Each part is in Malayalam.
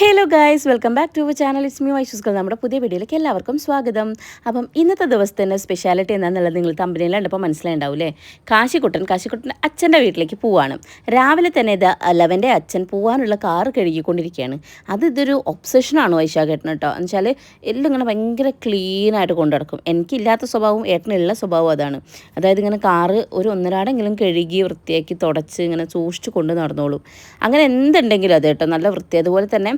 Hello guys, welcome back to our channel. It's me വൈഷുസ്കൾ. നമ്മുടെ പുതിയ വീഡിയോയിലേക്ക് എല്ലാവർക്കും സ്വാഗതം. അപ്പം ഇന്നത്തെ ദിവസത്തിൻ്റെ സ്പെഷ്യാലിറ്റി എന്താണെന്നുള്ളത് നിങ്ങൾ തമ്പനിയിൽ കണ്ടപ്പോൾ മനസ്സിലായിണ്ടാവില്ലേ. കാശിക്കുട്ടൻ അച്ഛൻ്റെ വീട്ടിലേക്ക് പോവാണ്. രാവിലെ തന്നെ ഇത് ലവൻ്റെ അച്ഛൻ പോകാനുള്ള കാറ് കഴുകിക്കൊണ്ടിരിക്കുകയാണ്. ഇതൊരു ഒബ്സഷനാണ് വൈശാഖേട്ടൻ കേട്ടോ. എന്ന് വെച്ചാൽ എല്ലാം ഇങ്ങനെ ഭയങ്കര ക്ലീനായിട്ട് കൊണ്ടു നടക്കും. എനിക്കില്ലാത്ത സ്വഭാവവും ഏട്ടനുള്ള സ്വഭാവം അതാണ്. അതായത് ഇങ്ങനെ കാറ് ഒരു ഒന്നരാടെങ്കിലും കഴുകി വൃത്തിയാക്കി തുടച്ച് ഇങ്ങനെ സൂക്ഷിച്ച് കൊണ്ട് നടന്നോളും. അങ്ങനെ എന്തുണ്ടെങ്കിലും അത് കേട്ടോ നല്ല വൃത്തി. അതുപോലെ തന്നെ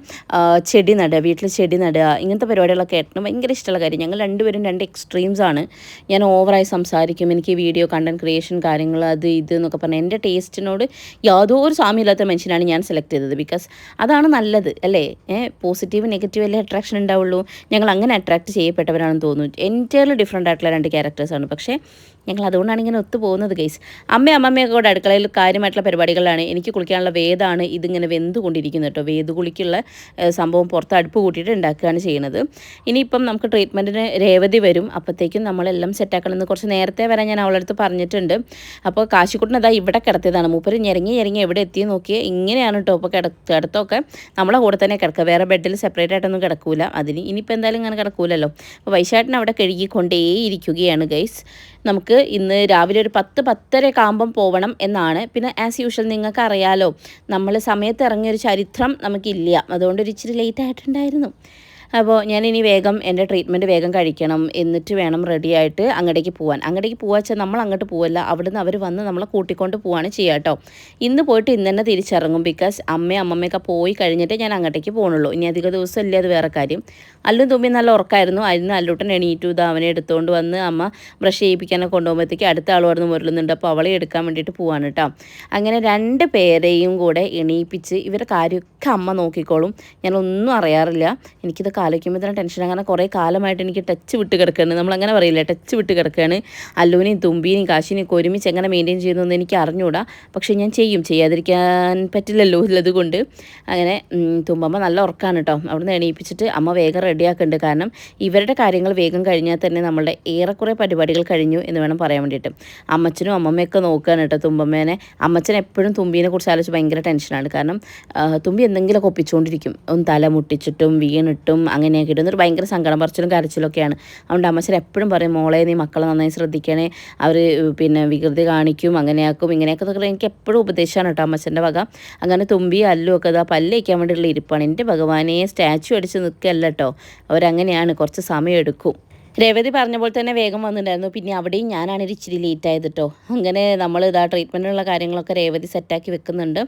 ചെടി നടുക, വീട്ടിൽ ചെടി നടുക, ഇങ്ങനത്തെ പരിപാടികളൊക്കെ ഏട്ടന് ഭയങ്കര ഇഷ്ടമുള്ള കാര്യം. ഞങ്ങൾ രണ്ടുപേരും രണ്ട് എക്സ്ട്രീംസാണ്. ഞാൻ ഓവറായി സംസാരിക്കും, എനിക്ക് വീഡിയോ കണ്ടൻറ് ക്രിയേഷൻ കാര്യങ്ങൾ അത് ഇത് എന്നൊക്കെ പറഞ്ഞാൽ എൻ്റെ ടേസ്റ്റിനോട് യാതൊരു സാമ്യമില്ലാത്ത മനുഷ്യനാണ് ഞാൻ സെലക്ട് ചെയ്തത്. ബിക്കോസ് അതാണ് നല്ലത് അല്ലേ. പോസിറ്റീവ് നെഗറ്റീവ് അല്ലേ അട്രാക്ഷൻ ഉണ്ടാവുള്ളൂ. ഞങ്ങൾ അങ്ങനെ അട്രാക്ട് ചെയ്യപ്പെട്ടവരാണെന്ന് തോന്നുന്നു. എൻറ്റയർലി ഡിഫറെൻ്റ് ആയിട്ടുള്ള രണ്ട് ക്യാരക്ടേഴ്സാണ്. പക്ഷേ ഞങ്ങൾ അതുകൊണ്ടാണ് ഇങ്ങനെ ഒത്തു പോകുന്നത് ഗൈസ്. അമ്മയൊക്കെ കൂടെ അടുക്കളയിൽ കാര്യമായിട്ടുള്ള പരിപാടികളാണ്. എനിക്ക് കുളിക്കാനുള്ള വേദമാണ് ഇതിങ്ങനെ വെന്തുകൊണ്ടിരിക്കുന്നത് കേട്ടോ. വേദുകുളിക്കുള്ള സംഭവം പുറത്ത് അടുപ്പ് കൂട്ടിയിട്ട് ഉണ്ടാക്കുകയാണ് ചെയ്യുന്നത്. ഇനിയിപ്പം നമുക്ക് ട്രീറ്റ്മെൻറ്റിന് രേവതി വരും. അപ്പോഴത്തേക്കും നമ്മളെല്ലാം സെറ്റാക്കണമെന്ന് കുറച്ച് നേരത്തെ വരാൻ ഞാൻ അവളുടെ അടുത്ത് പറഞ്ഞിട്ടുണ്ട്. അപ്പോൾ കാശിക്കുട്ടൻ അതാ ഇവിടെ കിടത്തിയതാണ്. മൂപ്പര് ഞെരങ്ങി എവിടെ എത്തി നോക്കിയേ ഇങ്ങനെയാണ് കേട്ടോ. അപ്പോൾ കിടത്തൊക്കെ നമ്മളെ കൂടെ തന്നെ കിടക്കുക. വേറെ ബെഡിൽ സെപ്പറേറ്റ് ആയിട്ടൊന്നും കിടക്കൂല. അതിന് ഇനിയിപ്പോൾ എന്തായാലും ഇങ്ങനെ കിടക്കൂലല്ലോ. അപ്പോൾ വൈശാട്ടിന് അവിടെ കഴുകിക്കൊണ്ടേയിരിക്കുകയാണ് ഗൈസ്. നമുക്ക് ഇന്ന് രാവിലെ ഒരു 10-10:30 ആകുമ്പം പോകണം എന്നാണ്. പിന്നെ ആസ് യൂഷ്വൽ നിങ്ങൾക്ക് അറിയാലോ, നമ്മൾ സമയത്ത് ഇറങ്ങിയൊരു ചരിത്രം നമുക്കില്ല. അതുകൊണ്ട് ഒരു ഇച്ചിരി ലേറ്റ് ആയിട്ടുണ്ടായിരുന്നു. അപ്പോൾ ഞാനിനി വേഗം എൻ്റെ ട്രീറ്റ്മെൻറ്റ് വേഗം കഴിക്കണം. എന്നിട്ട് വേണം റെഡിയായിട്ട് അങ്ങോട്ടേക്ക് പോകാൻ. അങ്ങോട്ടേക്ക് വെച്ചാൽ നമ്മൾ അങ്ങോട്ട് പോവല്ല, അവിടുന്ന് അവർ വന്ന് നമ്മളെ കൂട്ടിക്കൊണ്ട് പോവാണ് ചെയ്യുക കേട്ടോ. ഇന്ന് പോയിട്ട് ഇന്ന് തന്നെ തിരിച്ചിറങ്ങും. ബിക്കോസ് അമ്മയൊക്കെ പോയി കഴിഞ്ഞിട്ട് ഞാൻ അങ്ങോട്ടേക്ക് പോകണുള്ളൂ. ഇനി അധിക ദിവസം ഇല്ല, അത് വേറെ കാര്യം. അല്ലും തുമ്പി നല്ല ഉറക്കമായിരുന്നു. അതിന് അല്ലൂട്ടൻ എണീറ്റു. അവനെ എടുത്തുകൊണ്ട് വന്ന് അമ്മ ബ്രഷ് ചെയ്യിപ്പിക്കാനൊക്കെ കൊണ്ടുപോകുമ്പോഴത്തേക്ക് അടുത്ത ആൾ വരുന്ന് മുരളുന്നുണ്ട്. അപ്പോൾ അവളെ എടുക്കാൻ വേണ്ടിയിട്ട് പോവാണ് കേട്ടോ. അങ്ങനെ 2 പേരെയും കൂടെ എണീപ്പിച്ച് ഇവരുടെ കാര്യമൊക്കെ അമ്മ നോക്കിക്കോളും. ഞാനൊന്നും അറിയാറില്ല. എനിക്കിത് ആലോചിക്കുമ്പോൾ തന്നെ ടെൻഷനാണ്. കാരണം കുറേ കാലമായിട്ട് എനിക്ക് ടച്ച് വിട്ട് കിടക്കുകയാണ്. നമ്മളങ്ങനെ പറയില്ല, ടച്ച് വിട്ട് കിടക്കുകയാണ്. അല്ലുവിനെയും തുമ്പീനെയും കാശിനെയും ഒക്കെ ഒരുമിച്ച് എങ്ങനെ മെയിൻറ്റെയിൻ ചെയ്യുന്നതെന്ന് എനിക്ക് അറിഞ്ഞുകൂടാ. പക്ഷേ ഞാൻ ചെയ്യാതിരിക്കാൻ പറ്റില്ലല്ലോ ഉള്ളതുകൊണ്ട്. അങ്ങനെ തുമ്പമ്മ നല്ല ഉറക്കമാണ് കേട്ടോ. അവിടുന്ന് എണീപ്പിച്ചിട്ട് അമ്മ വേഗം റെഡിയാക്കുന്നുണ്ട്. കാരണം ഇവരുടെ കാര്യങ്ങൾ വേഗം കഴിഞ്ഞാൽ തന്നെ നമ്മളുടെ ഏറെക്കുറെ പരിപാടികൾ കഴിഞ്ഞു എന്ന് വേണം പറയാൻ വേണ്ടിയിട്ട്. അമ്മച്ചനും അമ്മമ്മയൊക്കെ നോക്കുകയാണ് കേട്ടോ തുമ്പമ്മേനെ. അമ്മച്ചൻ എപ്പോഴും തുമ്പീനെ കുറിച്ച് ആലോചിച്ച് ഭയങ്കര ടെൻഷനാണ്. കാരണം തുമ്പി എന്തെങ്കിലുമൊക്കെ ഒപ്പിച്ചുകൊണ്ടിരിക്കും. ഒന്ന് തല മുട്ടിച്ചിട്ടും വീണിട്ടും അങ്ങനെയൊക്കെ ഇടുന്നൊരു ഭയങ്കര സങ്കടം പറച്ചിലും കരച്ചിലൊക്കെയാണ്. അതുകൊണ്ട് അമ്മച്ചൻ എപ്പോഴും പറയും, മോളെ നീ മക്കളെ നന്നായി ശ്രദ്ധിക്കണേ, അവർ പിന്നെ വികൃതി കാണിക്കും, അങ്ങനെയാക്കും ഇങ്ങനെയൊക്കെ എന്നൊക്കെ എനിക്ക് എപ്പോഴും ഉപദേശമാണ് കേട്ടോ അമ്മച്ചൻ്റെ വക. അങ്ങനെ തുമ്പി അല്ലും ഒക്കെ ഇതാ പല്ല് വയ്ക്കാൻ വേണ്ടിയുള്ള ഇരിപ്പാണ്. എൻ്റെ ഭഗവാനെ സ്റ്റാച്ചു അടിച്ച് നിൽക്കുകയല്ല കേട്ടോ. അവരങ്ങനെയാണ്, കുറച്ച് സമയം എടുക്കും. രേവതി പറഞ്ഞ പോലെ തന്നെ വേഗം വന്നിട്ടുണ്ടായിരുന്നു. പിന്നെ അവിടെയും ഞാനാണ് ഇച്ചിരി ലേറ്റ് ആയത് കേട്ടോ. അങ്ങനെ നമ്മൾ ട്രീറ്റ്മെൻറ്റിനുള്ള കാര്യങ്ങളൊക്കെ രേവതി സെറ്റാക്കി വെക്കുന്നുണ്ട്.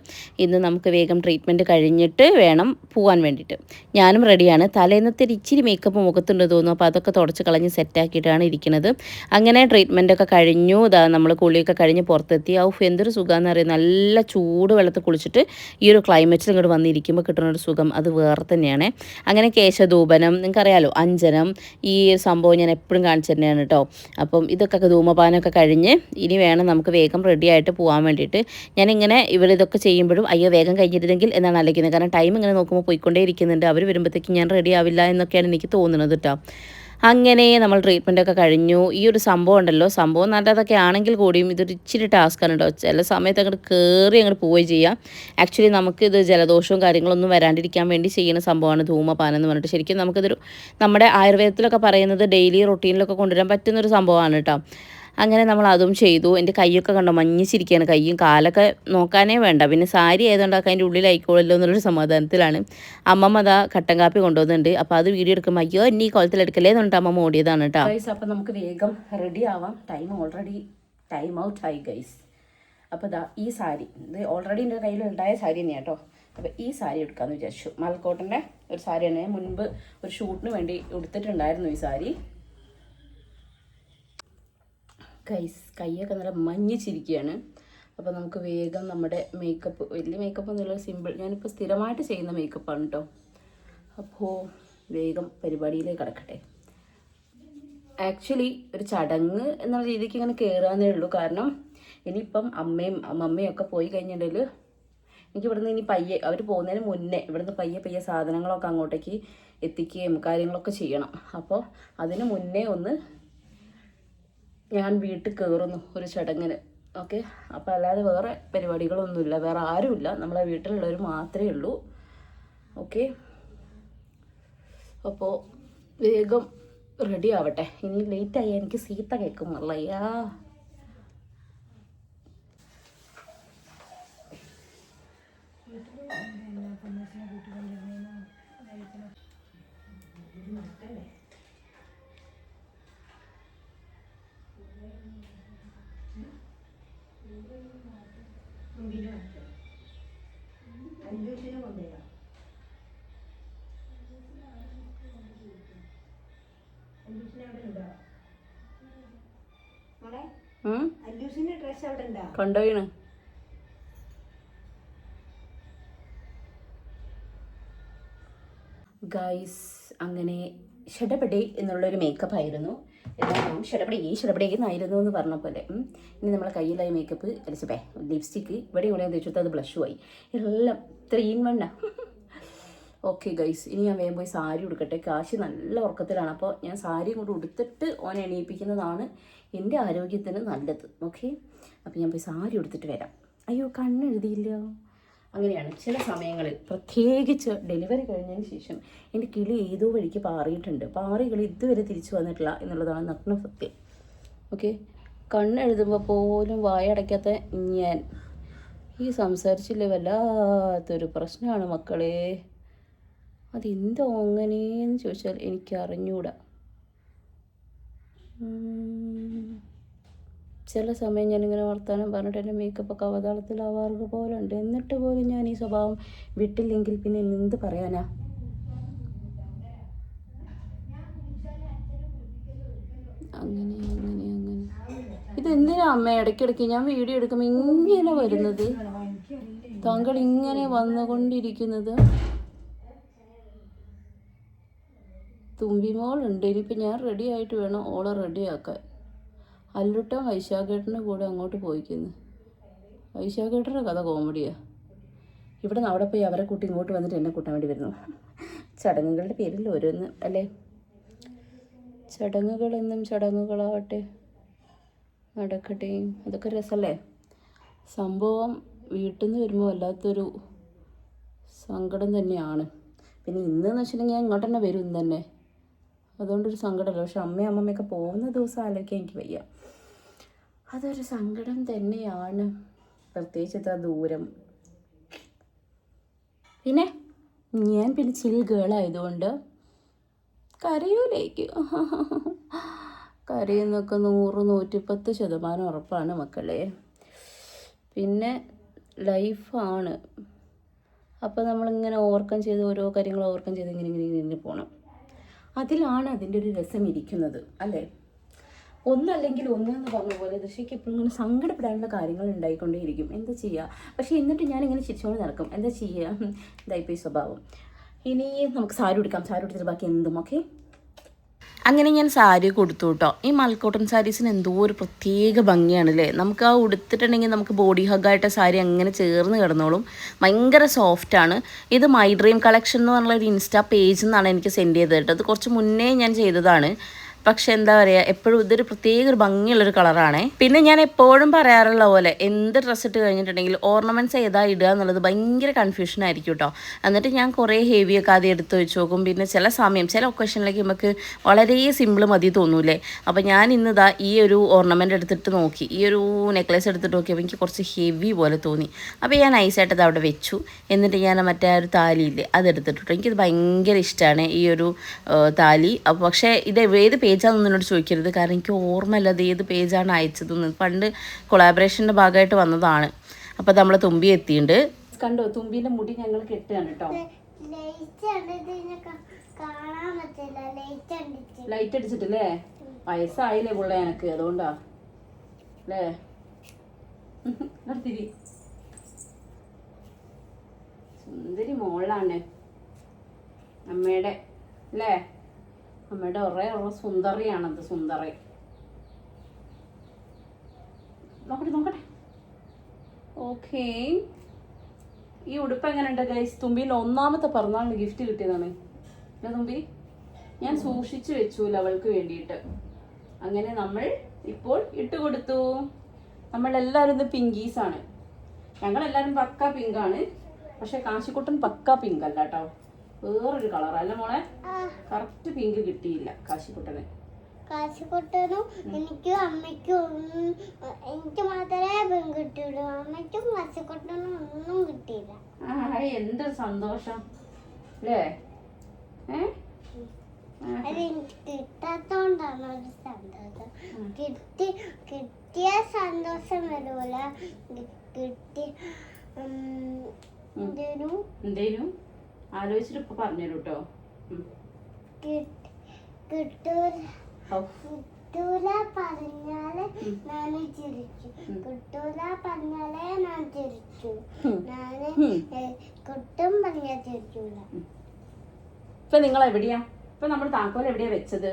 ഇന്ന് നമുക്ക് വേഗം ട്രീറ്റ്മെൻറ്റ് കഴിഞ്ഞിട്ട് വേണം പോകാൻ വേണ്ടിയിട്ട്. ഞാനും റെഡിയാണ്. തലേന്നത്തെ ഇച്ചിരി മേക്കപ്പ് മുഖത്തുണ്ട് തോന്നുന്നു. അപ്പോൾ അതൊക്കെ തുടച്ച് കളഞ്ഞ് സെറ്റാക്കിയിട്ടാണ് ഇരിക്കുന്നത്. അങ്ങനെ ട്രീറ്റ്മെൻറ്റൊക്കെ കഴിഞ്ഞു. നമ്മൾ കുളിയൊക്കെ കഴിഞ്ഞ് പുറത്തെത്തി. എന്തൊരു സുഖമാണെന്ന് അറിയാം. നല്ല ചൂട് വെള്ളത്തിൽ കുളിച്ചിട്ട് ഈ ഒരു ക്ലൈമറ്റിൽ ഇങ്ങോട്ട് വന്നിരിക്കുമ്പോൾ കിട്ടുന്നൊരു സുഖം അത് വേറെ തന്നെയാണ്. അങ്ങനെ കേശധൂപനം നിങ്ങൾക്കറിയാലോ, അഞ്ജനം, ഈ സംഭവം ഞാൻ എപ്പോഴും കാണിച്ചു തന്നെയാണ് കേട്ടോ. അപ്പം ഇതൊക്കെ ധൂമപാനമൊക്കെ കഴിഞ്ഞ് ഇനി വേണം നമുക്ക് വേഗം റെഡി ആയിട്ട് പോകാൻ വേണ്ടിയിട്ട്. ഞാനിങ്ങനെ ഇവരിതൊക്കെ ചെയ്യുമ്പോഴും അയ്യോ വേഗം കഴിഞ്ഞിരുന്നെങ്കിൽ എന്നാണ് ആലോചിക്കുന്നത്. കാരണം ടൈം ഇങ്ങനെ നോക്കുമ്പോൾ പോയിക്കൊണ്ടേ ഇരിക്കുന്നുണ്ട്. അവർ വരുമ്പോഴത്തേക്കും ഞാൻ റെഡി ആവില്ല എന്നൊക്കെയാണ് എനിക്ക് തോന്നുന്നത് കേട്ടോ. അങ്ങനെ നമ്മൾ ട്രീറ്റ്മെൻറ്റൊക്കെ കഴിഞ്ഞു. ഈ ഒരു സംഭവം ഉണ്ടല്ലോ, സംഭവം നല്ലതൊക്കെ ആണെങ്കിൽ കൂടിയും ഇതൊരു ഇച്ചിരി ടാസ്ക്കാണ് കേട്ടോ. ചില സമയത്ത് അങ്ങോട്ട് പോവുകയും ചെയ്യാം. ആക്ച്വലി നമുക്കിത് ജലദോഷവും കാര്യങ്ങളൊന്നും വരാണ്ടിരിക്കാൻ വേണ്ടി ചെയ്യുന്ന സംഭവമാണ് ധൂമപാനം എന്ന് പറഞ്ഞിട്ട്. ശരിക്കും നമുക്കിതൊരു നമ്മുടെ ആയുർവേദത്തിലൊക്കെ പറയുന്നത് ഡെയിലി റൊട്ടീനിലൊക്കെ കൊണ്ടുവരാൻ പറ്റുന്നൊരു സംഭവമാണ് കേട്ടോ. അങ്ങനെ നമ്മൾ അതും ചെയ്തു. എൻ്റെ കൈയൊക്കെ കണ്ടോ മഞ്ഞിച്ചിരിക്കുകയാണ്. കൈയും കാലൊക്കെ നോക്കാനേ വേണ്ട. പിന്നെ സാരി ആയതുകൊണ്ടൊക്കെ അതിൻ്റെ ഉള്ളിലായിക്കോളല്ലോ എന്നുള്ളൊരു സമാധാനത്തിലാണ്. അമ്മമ്മ അതാ കട്ടൻ കാപ്പി കൊണ്ടുവന്നിട്ടുണ്ട്. അപ്പോൾ അത് വീഡിയോ എടുക്കുമ്പോൾ അയ്യോ ഇനി കുളത്തിലെടുക്കലേ എന്നിട്ട് അമ്മമ്മ ഓടിയതാണ് കേട്ടോ. ഗൈസ്, അപ്പോൾ നമുക്ക് വേഗം റെഡി ആവാം. ടൈം ഔട്ട് ആയി ഗൈസ്. അപ്പോൾ ഈ സാരി ഇത് ഓൾറെഡി എൻ്റെ കയ്യിൽ ഉണ്ടായ സാരി തന്നെയാണ് കേട്ടോ. അപ്പോൾ ഈ സാരി എടുക്കാമെന്ന് വിചാരിച്ചു. മലക്കോട്ടൻ്റെ ഒരു സാരിയാണ്. മുൻപ് ഒരു ഷൂട്ടിന് വേണ്ടി എടുത്തിട്ടുണ്ടായിരുന്നു ഈ സാരി. കൈയൊക്കെ നല്ല മഞ്ഞിച്ചിരിക്കുകയാണ്. അപ്പോൾ നമുക്ക് വേഗം നമ്മുടെ മേക്കപ്പ്, വലിയ മേക്കപ്പ് എന്നുള്ള സിമ്പിൾ, ഞാനിപ്പോൾ സ്ഥിരമായിട്ട് ചെയ്യുന്ന മേക്കപ്പാണ് കേട്ടോ. അപ്പോൾ വേഗം പരിപാടിയിലേക്ക് കിടക്കട്ടെ. ആക്ച്വലി ഒരു ചടങ്ങ് എന്നുള്ള രീതിക്ക് ഇങ്ങനെ കയറാന്നേ ഉള്ളൂ. കാരണം ഇനിയിപ്പം അമ്മയും ഒക്കെ പോയി കഴിഞ്ഞിട്ടുണ്ടെങ്കിൽ എനിക്ക് ഇവിടുന്ന് ഇനി പയ്യെ അവർ പോകുന്നതിന് മുന്നേ ഇവിടുന്ന് പയ്യെ സാധനങ്ങളൊക്കെ അങ്ങോട്ടേക്ക് എത്തിക്കുകയും കാര്യങ്ങളൊക്കെ ചെയ്യണം. അപ്പോൾ അതിന് മുന്നേ ഒന്ന് ഞാൻ വീട്ടിൽ കയറുന്നു ഒരു ചടങ്ങിന്. ഓക്കെ, അപ്പോൾ അല്ലാതെ വേറെ പരിപാടികളൊന്നുമില്ല, വേറെ ആരുമില്ല, നമ്മളെ വീട്ടിലുള്ളവർ മാത്രമേ ഉള്ളൂ. ഓക്കെ, അപ്പോൾ വേഗം റെഡി ആവട്ടെ. ഇനി ലേറ്റായി എനിക്ക് സീത്ത കേൾക്കും അല്ലയ്യാ. കൊണ്ടുപോയിണ്. ഗൈസ്, അങ്ങനെ ഷടപടേ എന്നുള്ളൊരു മേക്കപ്പ് ആയിരുന്നു. എല്ലാം ഷടപടേ എന്നായിരുന്നു എന്ന് പറഞ്ഞ പോലെ. ഇനി നമ്മളെ കയ്യിലായ മേക്കപ്പ് അലിച്ചപ്പേ ലിപ്സ്റ്റിക്ക് ഇവിടെ ഇവിടെ തേച്ചിട്ട് അത് ബ്ലഷുമായി. എല്ലാം 3 in 1. ഓക്കെ ഗൈസ്, ഇനി ഞാൻ വേഗം പോയി സാരി ഉടുക്കട്ടെ. കാശി നല്ല ഉറക്കത്തിലാണ്. അപ്പോൾ ഞാൻ സാരി കൊണ്ട് ഉടുത്തിട്ട് ഓനെ എണീപ്പിക്കുന്നതാണ് എൻ്റെ ആരോഗ്യത്തിന് നല്ലത്. ഓക്കെ, അപ്പോൾ ഞാൻ പോയി സാരി ഉടുത്തിട്ട് വരാം. അയ്യോ, കണ്ണെഴുതിയില്ല. അങ്ങനെയാണ് ചില സമയങ്ങളിൽ, പ്രത്യേകിച്ച് ഡെലിവറി കഴിഞ്ഞതിന് ശേഷം എൻ്റെ കിളി ഏതോ വഴിക്ക് പാറിയിട്ടുണ്ട്. കിളി ഇതുവരെ തിരിച്ചു വന്നിട്ടില്ല എന്നുള്ളതാണ് നഗ്ന സത്യം. ഓക്കെ, കണ്ണെഴുതുമ്പോൾ പോലും വായടയ്ക്കാത്ത ഞാൻ ഈ സംസാരിച്ചില്ലേ വല്ലാത്തൊരു പ്രശ്നമാണ് മക്കളെ. അതെന്തോ അങ്ങനെയെന്ന് ചോദിച്ചാൽ എനിക്ക് അറിഞ്ഞൂടാ. ചില സമയം ഞാനിങ്ങനെ വർത്താനം പറഞ്ഞിട്ട് എൻ്റെ മേക്കപ്പൊക്കെ അവതാളത്തിലാവാറുക പോലെ ഉണ്ട്. എന്നിട്ട് പോലും ഞാൻ ഈ സ്വഭാവം വിട്ടില്ലെങ്കിൽ പിന്നെ എന്ത് പറയാനാ. അങ്ങനെ ഇതെന്തിനാ അമ്മ ഇടയ്ക്കിടയ്ക്ക് ഞാൻ വീഡിയോ എടുക്കുമ്പോൾ ഇങ്ങനെ വരുന്നത്? താങ്കൾ ഇങ്ങനെ വന്നുകൊണ്ടിരിക്കുന്നത്? തുമ്പിമോളുണ്ട്. ഇനിയിപ്പോൾ ഞാൻ റെഡി ആയിട്ട് വേണം ഓളെ റെഡിയാക്കാൻ. അല്ലുട്ടൻ വൈശാഖേട്ടൻ്റെ കൂടെ അങ്ങോട്ട് പോയിക്കുന്നു. വൈശാഖേട്ടൻ്റെ കഥ കോമഡിയാണ്. ഇവിടെ നിന്ന് അവിടെ പോയി അവരെ കൂട്ടി ഇങ്ങോട്ട് വന്നിട്ട് എന്നെ കൂട്ടാൻ വേണ്ടി വരുന്നു. ചടങ്ങുകളുടെ പേരിൽ ഓരോന്ന് അല്ലേ. ചടങ്ങുകളെന്നും ചടങ്ങുകളാവട്ടെ, നടക്കട്ടെ. അതൊക്കെ രസമല്ലേ. സംഭവം വീട്ടിൽ നിന്ന് വരുമ്പോൾ വല്ലാത്തൊരു സങ്കടം തന്നെയാണ്. പിന്നെ ഇന്നെന്ന് വെച്ചിട്ടുണ്ടെങ്കിൽ ഞാൻ ഇങ്ങോട്ട് തന്നെ വരും ഇന്ന് തന്നെ. അതുകൊണ്ടൊരു സങ്കടമല്ല. പക്ഷെ അമ്മയൊക്കെ പോകുന്ന ദിവസം ആലോചിക്കാൻ എനിക്ക് വയ്യ. അതൊരു സങ്കടം തന്നെയാണ്, പ്രത്യേകിച്ച് ഇത്ര ദൂരം. പിന്നെ ഞാൻ ചിൽ ഗേളായതുകൊണ്ട് കരയൂലേക്ക്. കരയുന്നൊക്കെ 100-110% ഉറപ്പാണ് മക്കളെ. പിന്നെ ലൈഫാണ്. അപ്പോൾ നമ്മളിങ്ങനെ ഓവർകം ചെയ്ത് ഓരോ കാര്യങ്ങൾ ഓവർകം ചെയ്ത് ഇങ്ങനെ പോകണം. അതിലാണ് അതിൻ്റെ ഒരു രസം ഇരിക്കുന്നത് അല്ലേ. ഒന്നല്ലെങ്കിൽ ഒന്നെന്ന് പറഞ്ഞ പോലെ ദൃശ്യക്ക് എപ്പോഴും ഇങ്ങനെ സങ്കടപ്പെടാനുള്ള കാര്യങ്ങൾ ഉണ്ടായിക്കൊണ്ടേയിരിക്കും. എന്താ ചെയ്യുക? പക്ഷേ എന്നിട്ട് ഞാനിങ്ങനെ ചിരിച്ചുകൊണ്ട് നടക്കും. എന്താ ചെയ്യുക? ഇതായിപ്പോയി സ്വഭാവം. ഇനി നമുക്ക് സാരി ഉടുക്കാം. സാരി ഉടുത്തിട്ട് ബാക്കി എന്തും. ഓക്കെ, അങ്ങനെ ഞാൻ സാരി കൊടുത്തു കേട്ടോ. ഈ മൽക്കോട്ടൺ സാരീസിന് എന്തോ ഒരു പ്രത്യേക ഭംഗിയാണ് അല്ലേ. നമുക്ക് ആ ഉടുത്തിട്ടുണ്ടെങ്കിൽ നമുക്ക് ബോഡി ഹഗ്ഗായിട്ട് സാരി അങ്ങനെ ചേർന്ന് കിടന്നോളും. ഭയങ്കര സോഫ്റ്റാണ്. ഇത് മൈ ഡ്രീം കളക്ഷൻ എന്ന് പറഞ്ഞുള്ള ഒരു ഇൻസ്റ്റാ പേജിൽ നിന്നാണ് എനിക്ക് സെൻഡ് ചെയ്തത് കേട്ടോ. അത് കുറച്ച് മുന്നേ ഞാൻ ചെയ്തതാണ്. പക്ഷെ എന്താ പറയുക, എപ്പോഴും ഇതൊരു പ്രത്യേക ഒരു ഭംഗിയുള്ളൊരു കളറാണേ. പിന്നെ ഞാൻ എപ്പോഴും പറയാറുള്ള പോലെ എന്ത് ഡ്രസ്സ് ഇട്ട് കഴിഞ്ഞിട്ടുണ്ടെങ്കിൽ ഓർണമെൻറ്റ്സ് ഏതാ ഇടുക എന്നുള്ളത് ഭയങ്കര കൺഫ്യൂഷൻ ആയിരിക്കും കേട്ടോ. എന്നിട്ട് ഞാൻ കുറേ ഹെവിയൊക്കെ ആദ്യം എടുത്ത് വെച്ച് നോക്കും. പിന്നെ ചില ഒക്കേഷനിലേക്ക് നമുക്ക് വളരെ സിമ്പിൾ മതി തോന്നൂലേ. അപ്പോൾ ഞാൻ ഇന്നിതാ ഈ ഒരു ഓർണമെൻ്റ് എടുത്തിട്ട് നോക്കി, ഈ ഒരു നെക്ലേസ് എടുത്തിട്ട് നോക്കിയപ്പോൾ എനിക്ക് കുറച്ച് ഹെവി പോലെ തോന്നി. അപ്പോൾ ഞാൻ നൈസായിട്ട് അത് അവിടെ വെച്ചു. എന്നിട്ട് ഞാൻ മറ്റേ ഒരു താലിയില്ലേ അതെടുത്തിട്ടു. എനിക്കിത് ഭയങ്കര ഇഷ്ടമാണ് ഈ ഒരു താലി. അപ്പോൾ പക്ഷേ ഇത് ഏത് പേജാണെന്ന് എന്നോട് ചോദിക്കരുത്, കാരണം എനിക്ക് ഓർമ്മയില്ല അത് ഏത് പേജാണ് അയച്ചതെന്ന്. പണ്ട് കൊളാബറേഷൻ്റെ ഭാഗമായിട്ട് വന്നതാണ്. അപ്പോൾ നമ്മളെ തുമ്പി എത്തിയിട്ടുണ്ട്. കണ്ടോ, തുമ്പീൻ്റെ മുടി ഞങ്ങൾ കെട്ടുകയാണ് കേട്ടോ. ലൈറ്റ് അടിച്ചിട്ടില്ലേ? വയസ്സായില്ലേ പുള്ള എനിക്ക്, അതുകൊണ്ടാ അല്ലേ. നിർത്തിരി സുന്ദരി മോളാണ് അമ്മയുടെ അല്ലേ. അമ്മയുടെ ഒറേ സുന്ദറിയാണത്. സുന്ദറി നോക്കട്ടെ. ഓക്കേ, ഈ ഉടുപ്പ് എങ്ങനെയുണ്ട് ഗൈസ്? തുമ്പിയിൽ ഒന്നാമത്തെ പിറന്നാളിന് ഗിഫ്റ്റ് കിട്ടിയതാണ് തുമ്പി. ഞാൻ സൂക്ഷിച്ചു വെച്ചു അവൾക്ക് വേണ്ടിയിട്ട്. അങ്ങനെ നമ്മൾ ഇപ്പോൾ ഇട്ട് കൊടുത്തു. നമ്മളെല്ലാവരും ഇത് പിങ്കീസാണ്. ഞങ്ങളെല്ലാവരും പക്ക പിങ്കാണ്. പക്ഷെ കാശിക്കുട്ടൻ പക്ക പിങ്ക് അല്ല കേട്ടോ. വേറൊരു കളറല്ല മോളെ, കറക്റ്റ് പിങ്ക് കിട്ടിയില്ല കാശിക്കുട്ടനും എനിക്കും അമ്മയ്ക്കും. എനിക്ക് മാത്രമേ പിങ്ക് കിട്ടിയുള്ളൂ, അമ്മയ്ക്കും കാശിക്കുട്ടനും ഒന്നും കിട്ടിയില്ല. എന്ത് സന്തോഷം അല്ലേ? അതെനിക്ക് കിട്ടാത്തോണ്ടാണ് ഒരു സന്തോഷം. കിട്ടിയ സന്തോഷം വരൂല, കിട്ടി എന്തേലും ആലോചിച്ചിട്ട് ഇപ്പൊ പറഞ്ഞു കേട്ടോ. കിട്ടൂല പറഞ്ഞാല് ഞാൻ ചിരിച്ചു, കിട്ടൂല പറഞ്ഞാലേ ഞാൻ ചിരിച്ചു, ഞാന് കിട്ടും പറഞ്ഞാൽ ചിരിച്ചൂല. ഇപ്പൊ നിങ്ങൾ എവിടെയാ? ഇപ്പൊ നമ്മൾ താക്കോൽ എവിടെയാ വെച്ചത്?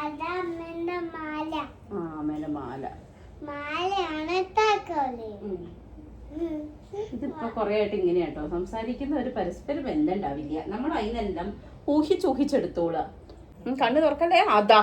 അമ്മേന്റെ മാല. അമ്മേന്റെ മാലയാണ് താക്കോല്. ഇതിപ്പോ കൊറേ ആയിട്ട് ഇങ്ങനെയാട്ടോ സംസാരിക്കുന്ന, ഒരു പരസ്പര ബന്ധം ഉണ്ടാവില്ല. നമ്മൾ അതിനെല്ലാം ഊഹിച്ചൂഹിച്ചെടുത്തോളാ. കണ്ണു തുറക്കണ്ടേ? അതാ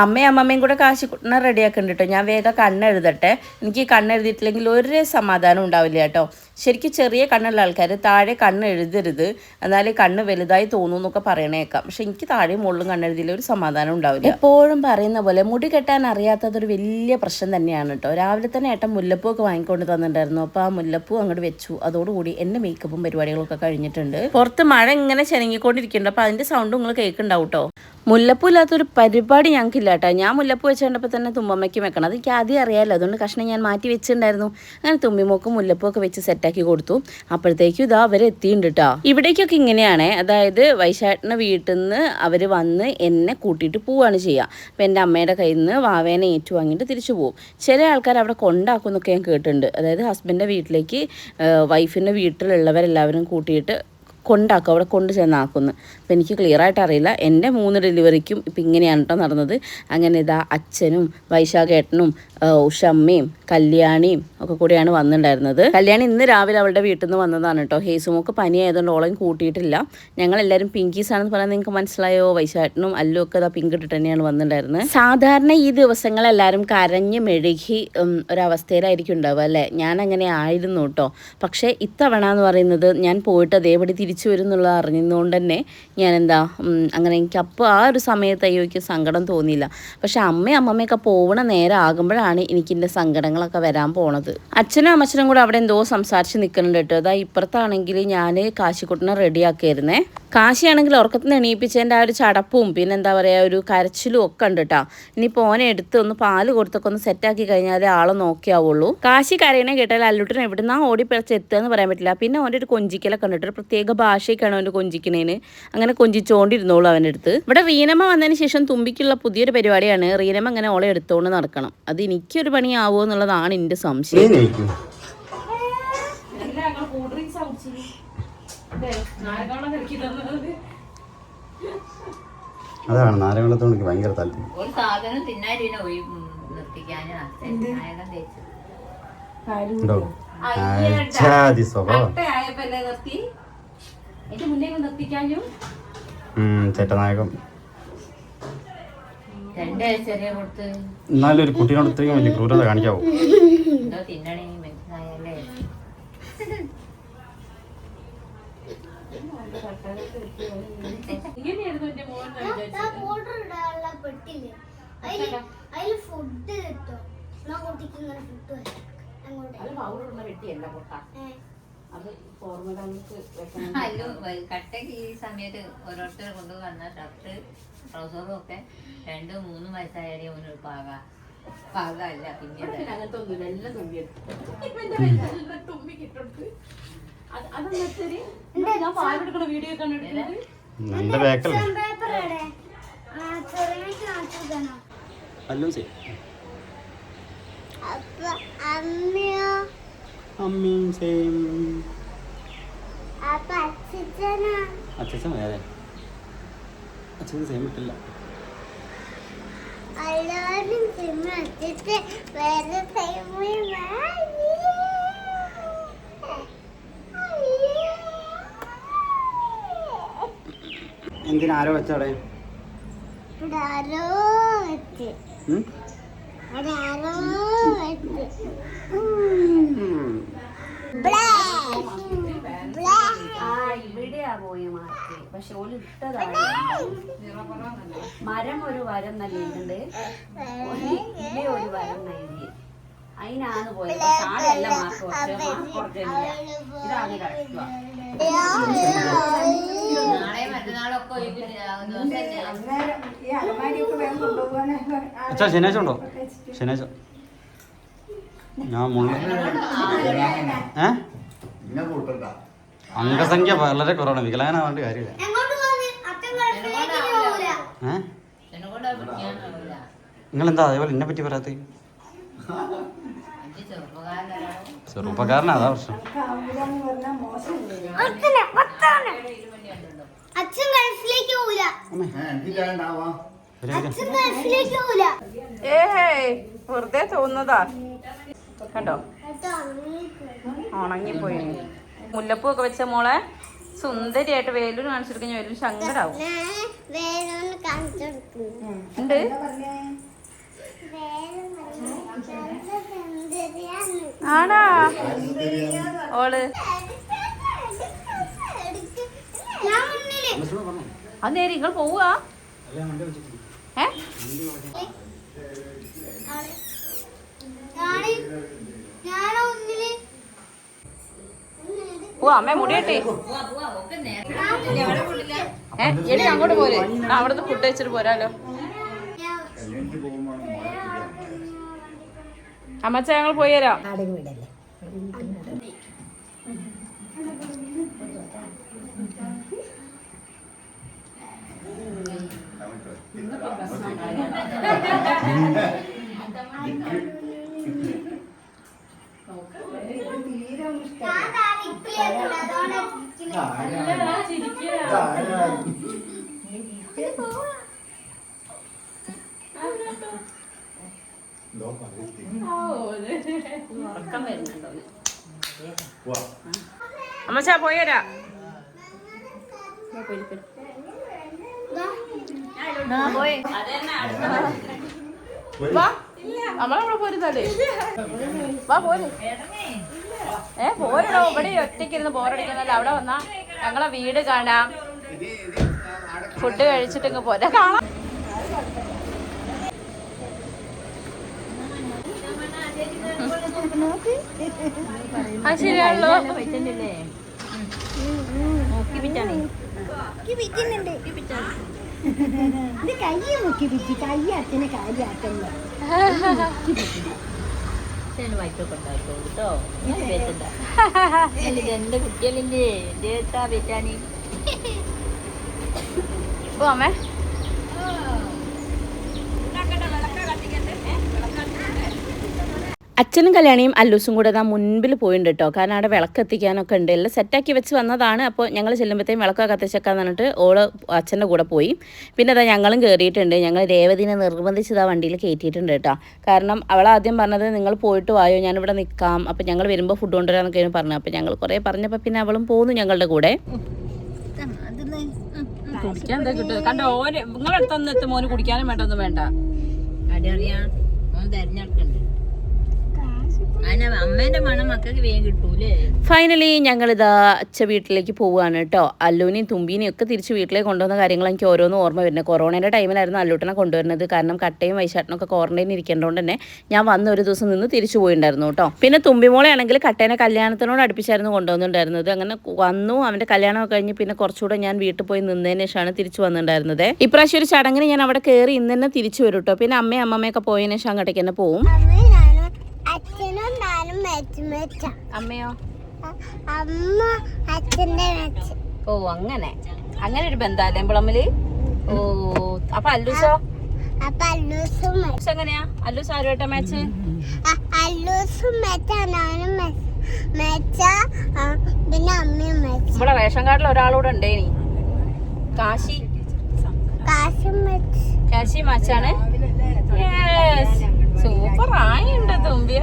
അമ്മയും അമ്മമ്മയും കൂടെ കാശിക്കുട്ടനെ റെഡിയാക്കുന്നുണ്ട് കേട്ടോ. ഞാൻ വേഗം കണ്ണെഴുതട്ടെ. എനിക്ക് കണ്ണെഴുതിയിട്ടില്ലെങ്കിൽ ഒരു സമാധാനം ഉണ്ടാവില്ല കേട്ടോ. ശരിക്കും ചെറിയ കണ്ണുള്ള ആൾക്കാർ താഴെ കണ്ണ് എഴുതരുത്, എന്നാലേ കണ്ണ് വലുതായി തോന്നും എന്നൊക്കെ പറയണേക്കാം. പക്ഷെ എനിക്ക് താഴെയും മുകളിലും കണ്ണെഴുതിയില്ല ഒരു സമാധാനം ഉണ്ടാവില്ല. എപ്പോഴും പറയുന്ന പോലെ മുടി കെട്ടാൻ അറിയാത്തതൊരു വലിയ പ്രശ്നം തന്നെയാണ് കേട്ടോ. രാവിലെ തന്നെ ഏട്ടൻ മുല്ലപ്പൂ ഒക്കെ വാങ്ങിക്കൊണ്ട് തന്നിട്ടുണ്ടായിരുന്നു. അപ്പോൾ ആ മുല്ലപ്പൂ അങ്ങോട്ട് വെച്ചു. അതോടുകൂടി എൻ്റെ മേക്കപ്പും പരിപാടികളൊക്കെ കഴിഞ്ഞിട്ടുണ്ട്. പുറത്ത് മഴ ഇങ്ങനെ ചെനങ്ങിക്കൊണ്ടിരിക്കുന്നുണ്ട്. അപ്പോൾ അതിൻ്റെ സൗണ്ട് നിങ്ങൾ കേൾക്കുന്നുണ്ടാവും കേട്ടോ. മുല്ലപ്പൂ ഇല്ലാത്തൊരു പരിപാടി ഞങ്ങൾക്കില്ല കേട്ടോ. ഞാൻ മുല്ലപ്പൂ വെച്ചുകൊണ്ടപ്പോൾ തന്നെ തുമ്മമ്മയ്ക്കും വെക്കണം. അത് എനിക്ക് ആദ്യം അറിയാമല്ലോ, അതുകൊണ്ട് കഷ്ണം ഞാൻ മാറ്റി വെച്ചിട്ടുണ്ടായിരുന്നു. അങ്ങനെ തുമ്മിമോക്കും മുല്ലപ്പൂ ഒക്കെ വെച്ച് സെറ്റാക്കി കൊടുത്തു. അപ്പോഴത്തേക്കും ഇതാ അവർ എത്തിയിട്ടുണ്ട് കേട്ടോ. ഇവിടേക്കൊക്കെ ഇങ്ങനെയാണ്, അതായത് വൈശാട്ടിൻ്റെ വീട്ടിൽ നിന്ന് അവർ വന്ന് എന്നെ കൂട്ടിയിട്ട് പോവുകയാണ് ചെയ്യുക. അപ്പോൾ എൻ്റെ അമ്മയുടെ കയ്യിൽ നിന്ന് വാവേനെ ഏറ്റു വാങ്ങിയിട്ട് തിരിച്ചു പോകും. ചില ആൾക്കാർ അവിടെ കൊണ്ടാക്കും എന്നൊക്കെ ഞാൻ കേട്ടിട്ടുണ്ട്. അതായത് ഹസ്ബൻഡിൻ്റെ വീട്ടിലേക്ക് വൈഫിൻ്റെ വീട്ടിലുള്ളവരെല്ലാവരും കൂട്ടിയിട്ട് കൊണ്ടാക്കും, അവിടെ കൊണ്ട് ചെന്നാക്കുന്നു. അപ്പോൾ എനിക്ക് ക്ലിയർ ആയിട്ട് അറിയില്ല. എൻ്റെ 3 ഡെലിവറിക്കും ഇപ്പം ഇങ്ങനെയാണ് കേട്ടോ നടന്നത്. അങ്ങനെ ഇതാ അച്ഛനും വൈശാഖേട്ടനും ഉഷമ്മയും കല്യാണിയും ഒക്കെ കൂടിയാണ് വന്നിട്ടുണ്ടായിരുന്നത്. കല്യാണി ഇന്ന് രാവിലെ അവളുടെ വീട്ടിൽ നിന്ന് വന്നതാണ് കേട്ടോ. ഹേസുമൊക്കെ പനി ആയതുകൊണ്ട് ഓളയും കൂട്ടിയിട്ടില്ല. ഞങ്ങളെല്ലാവരും പിങ്കീസ് ആണെന്ന് പറഞ്ഞാൽ നിങ്ങൾക്ക് മനസ്സിലായോ? വൈശാഖേട്ടനും അല്ലും ഒക്കെ ഇതാ പിങ്ക് ഇട്ടിട്ട് തന്നെയാണ് വന്നിട്ടുണ്ടായിരുന്നത്. സാധാരണ ഈ ദിവസങ്ങളെല്ലാവരും കരഞ്ഞ് മെഴുകി ഒരവസ്ഥയിലായിരിക്കും ഉണ്ടാവുക അല്ലേ? ഞാൻ അങ്ങനെ ആയിരുന്നു കേട്ടോ. പക്ഷേ ഇത്തവണ എന്ന് പറയുന്നത് ഞാൻ പോയിട്ട് അതേപടി തിരിച്ചു വരും എന്നുള്ളത് അറിഞ്ഞതുകൊണ്ട് തന്നെ ഞാൻ അങ്ങനെ എനിക്ക് അപ്പോൾ ആ ഒരു സമയത്ത് അയ്യോയ്ക്ക് സങ്കടം തോന്നിയില്ല. പക്ഷെ അമ്മയും അമ്മമ്മയൊക്കെ പോകണ നേരം ആകുമ്പോഴാണ് എനിക്കിൻ്റെ സങ്കടങ്ങളൊക്കെ വരാൻ പോണത്. അച്ഛനും അമ്മച്ചനും കൂടെ അവിടെ എന്തോ സംസാരിച്ച് നിൽക്കുന്നുണ്ട് കേട്ടോ. അതാ ഇപ്പുറത്താണെങ്കിൽ ഞാൻ കാശിക്കുട്ടനെ റെഡിയാക്കിയായിരുന്നേ. കാശിയാണെങ്കിൽ ഉറക്കത്തിൽ നിന്ന് എണീപ്പിച്ചതിൻ്റെ ആ ഒരു ചടപ്പും പിന്നെ എന്താ പറയുക ഒരു കരച്ചിലും ഒക്കെ ഉണ്ട് കേട്ടോ. ഇനിയിപ്പോൾ ഓനെ എടുത്ത് ഒന്ന് പാല് കൊടുത്തൊക്കെ ഒന്ന് സെറ്റാക്കി കഴിഞ്ഞാൽ ആളെ നോക്കിയാവുള്ളൂ. കാശി കരയണേ കേട്ടാൽ അല്ലുട്ടൻ എവിടുന്നാ ഓടിപ്പിഴച്ച് എത്തുക എന്ന് പറയാൻ പറ്റില്ല. പിന്നെ ഓൻ്റെ ഒരു കൊഞ്ചിക്കലൊക്കെ ഉണ്ട്, ഒരു പ്രത്യേക ഭാഷയൊക്കെയാണ് അവൻ്റെ കൊഞ്ചിക്കണേന്. അങ്ങനെ കൊഞ്ചിച്ചോണ്ടിരുന്നോളൂ അവൻ്റെ അടുത്ത്. ഇവിടെ റീനമ്മ വന്നതിന് ശേഷം തുമ്പിക്കുള്ള പുതിയൊരു പരിപാടിയാണ്. റീനമ്മ അങ്ങനെ ഓളെ എടുത്തുകൊണ്ട് നടക്കണം. അത് എനിക്കൊരു പണിയാവോ എന്നുള്ളതാണ് എൻ്റെ സംശയം. അതാണ് നാരങ്ങളത്തോട് എനിക്ക് ഭയങ്കര താല്പര്യം. ഒരു സാധനം തിന്നാൻ ചേട്ടനായകം എന്നാലും ഒരു കുട്ടീനോട് ഇത്രയും വലിയ ക്രൂരത കാണിക്കാവോ? തിന്നണേ മനസ്സിലായല്ലേ? കട്ടക്ക് ഈ സമയത്ത് ഓരോരുത്തരെ കൊണ്ടുവന്ന ഷർട്ട് ട്രൗസറും ഒക്കെ 2-3 വയസ്സായാലേ അവനൊരു പാകല്ല. പിന്നെ അങ്ങനത്തെ ഒന്നുമില്ല, എല്ലാം തുമ്പി കിട്ടും. ഞാൻ പാലെടുക്കണ വീഡിയോ കണ്ടിട്ടില്ല. അച്ഛൻ വേറെ അച്ഛന് സെയിം ഇട്ടില്ല. എന്തിനാ ആരോ വെച്ചവിടെ ആരോ വെച്ച് ഒരാരോ വെച്ച് ഇവിടെയാ പോയി മാറ്റി. പക്ഷെ ഓല് ഇട്ടതാണ് മരം ഒരു വരം തന്നെ ഉണ്ട്. ഇല്ലേ ഒരു വരം നൽകി അതിനാണ് പോയത്. പക്ഷെ ആടല്ല മാർക്ക് കുറച്ചില്ല. ഇതാണ് കഷ്ടം. നാളെ മറ്റന്നാളൊക്കെ അച്ഛാ ശനിയാഴ്ച ഉണ്ടോ? ശനിയാഴ്ച ഞാൻ മുള്ള അംഗസംഖ്യ വളരെ കുറവാണ്. വികലാംഗനാവേണ്ട കാര്യമില്ല. നിങ്ങളെന്താ അതേപോലെ എന്നെ പറ്റി പറയാത്ത? ചെറുപ്പക്കാരനാ, അതാ പ്രശ്നം. അച്ഛൻ ഗൾഫിലേക്ക് പോവില്ല. അച്ഛൻ ഗൾഫിലേക്ക് പോവില്ല. വെറുതെ തോന്നുന്നതാ. കണ്ടോ ഉണങ്ങിപ്പോയി. മുല്ലപ്പൂ ഒക്കെ വെച്ച മോളെ സുന്ദരിയായിട്ട് വേലൂർ കാണിച്ചെടുക്കുന്ന വേലൂർ സങ്കടാവും. ഉണ്ട് ആണാ ഓള് അത് നേരെ നിങ്ങൾ പോവുക. ഓ അമ്മ മുടിയട്ടെ. എടി അങ്ങോട്ട് പോരെ. അവിടുന്ന് ഫുഡ് വെച്ചിട്ട് പോരാലോ. അമ്മച്ച ഞങ്ങൾ പോയി തരാം. അമ്മച്ചാ പോയരാ. നമ്മളവിടെ പോരുന്നല്ലേ. വാ പോര്. പോരടോ. ഇവിടെ ഒറ്റയ്ക്ക് ഇരുന്ന് ബോറടിക്കുന്നല്ല. അവിടെ വന്നാ ഞങ്ങളെ വീട് കാണാം. ഫുഡ് കഴിച്ചിട്ട് ഇങ്ങ് പോരാ. കാണാം. ആ ശരിയാണല്ലോ. എന്റെ കുട്ടികളില്ലേ ബേറ്റാനി. ഓ അമ്മേ അച്ഛനും കല്യാണിയും അല്ലൂസും കൂടെ അതാ മുൻപിൽ പോയിട്ടുണ്ട് കേട്ടോ. കാരണം അവിടെ വിളക്ക് എത്തിക്കാനൊക്കെ ഉണ്ട്. എല്ലാം സെറ്റാക്കി വെച്ച് വന്നതാണ്. അപ്പോൾ ഞങ്ങൾ ചെല്ലുമ്പോഴത്തേക്കും വിളക്കൊക്കെ കത്തിച്ചേക്കാന്ന് പറഞ്ഞിട്ട് ഓള് അച്ഛൻ്റെ കൂടെ പോയി. പിന്നെ അതാ ഞങ്ങളും കയറിയിട്ടുണ്ട്. ഞങ്ങൾ രേവതിനെ നിർബന്ധിച്ച് ആ വണ്ടിയിൽ കയറ്റിയിട്ടുണ്ട് കേട്ടോ. കാരണം അവളാദ്യം പറഞ്ഞത് നിങ്ങൾ പോയിട്ട് വായോ, ഞാനിവിടെ നിൽക്കാം, അപ്പോൾ ഞങ്ങൾ വരുമ്പോൾ ഫുഡ് കൊണ്ടുവരാമെന്നൊക്കെയാണ് പറഞ്ഞത്. അപ്പോൾ ഞങ്ങൾ കുറേ പറഞ്ഞപ്പോൾ പിന്നെ അവളും പോന്നു ഞങ്ങളുടെ കൂടെ. കുടിക്കാൻ എന്താ കിട്ടും കണ്ടോ. ഓന് നിങ്ങളുടെ അടുത്തൊന്നും എത്തും. മോന് കുടിക്കാനും വേണ്ടൊന്നും വേണ്ട. അടിയറിയാ തെരഞ്ഞെടുക്കണ്ട്. അമ്മേന്റെ മണം മക്കൾക്ക് വേഗം കിട്ടൂലേ. ഫൈനലി ഞങ്ങളിതാ അച്ഛ വീട്ടിലേക്ക് പോവുകയാണ് കേട്ടോ. അല്ലൂനെയും തുമ്പീനെയും ഒക്കെ തിരിച്ച് വീട്ടിലേക്ക് കൊണ്ടുവന്ന കാര്യങ്ങൾ എനിക്ക് ഓരോന്നും ഓർമ്മ വരുന്നത്. കൊറോണയുടെ ടൈമിലായിരുന്നു അല്ലൂട്ടനെ കൊണ്ടുവരുന്നത്. കാരണം കട്ടയും വൈശാട്ടനൊക്കെ ക്വാറന്റൈൻ ഇരിക്കേണ്ടതുകൊണ്ട് തന്നെ ഞാൻ വന്ന ഒരു ദിവസം നിന്ന് തിരിച്ചു പോയിട്ടുണ്ടായിരുന്നു കേട്ടോ. പിന്നെ തുമ്പിമോളെ ആണെങ്കിൽ കട്ടേനെ കല്യാണത്തിനോട് അടുപ്പിച്ചായിരുന്നു കൊണ്ടുവന്നിട്ടുണ്ടായിരുന്നത്. അങ്ങനെ വന്നു. അവൻ്റെ കല്യാണമൊക്കെ കഴിഞ്ഞ് പിന്നെ കുറച്ചുകൂടെ ഞാൻ വീട്ടിൽ പോയി നിന്നതിന് ശേഷമാണ് തിരിച്ചു വന്നിട്ടുണ്ടായിരുന്നത്. ഇപ്രാവശ്യം ഒരു ചടങ്ങിന് ഞാൻ അവിടെ കയറി ഇന്ന് തന്നെ തിരിച്ചു വരും കേട്ടോ. പിന്നെ അമ്മയും അമ്മമ്മയൊക്കെ പോയതിനു ശേഷം അങ്ങോട്ടേക്ക് തന്നെ പോവും. അച്ഛനും ഞാനും മെച്ച. അമ്മയോ? അമ്മ അച്ഛന്റെ മെച്ച. ഓ അങ്ങനെ അങ്ങനെ ഒരു ബന്ധല്ലേ എമ്പളമ്മില്. ഓ അപ്പൊ അല്ലൂസോ? അപ്പൊ അല്ലൂസും എങ്ങനെയാ? അല്ലൂസ് ആരുമായിട്ടാ മാച്ച്? അല്ലൂസും മെച്ച, ഞാനും മെച്ച, പിന്നെ അമ്മയും മെച്ച. ഇവിടെ റേഷൻ കാർഡിൽ ഒരാളൂടെ ഉണ്ടേനി. കാശി കാശി മാച്ചാണ്. സൂപ്പർ ആയുണ്ട് തുമ്പി.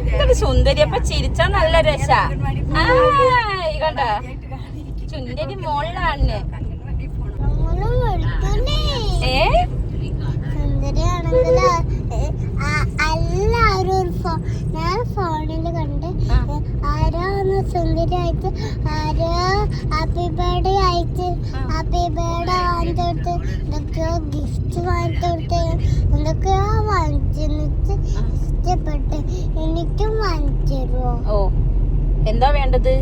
ഇതൊരു സുന്ദരി. അപ്പൊ ചിരിച്ചാ നല്ല രസ. കണ്ട ചുന്ദരി മോളിലാണ്. എപ്പോഴും വിളിക്കൂലേ സുന്ദരിയാണെങ്കില് എല്ലാവരും ഞാൻ ഫോണിൽ കണ്ട് ആരോ ഒന്ന് സുന്ദരിയായിട്ട് ആരോ ഹാപ്പി ബർത്ത്ഡേ അയച്ച് ഹാപ്പി ബർത്ത്ഡേ വാങ്ങിച്ചോട്ട് എന്തൊക്കെയോ ഗിഫ്റ്റ് വാങ്ങിച്ചോട്ട് എന്തൊക്കെയോ വാങ്ങിച്ചിട്ട് ഇഷ്ടപ്പെട്ട് എനിക്കും വാങ്ങിച്ചു തരുമോ? ഓ എന്താ വേണ്ടത്?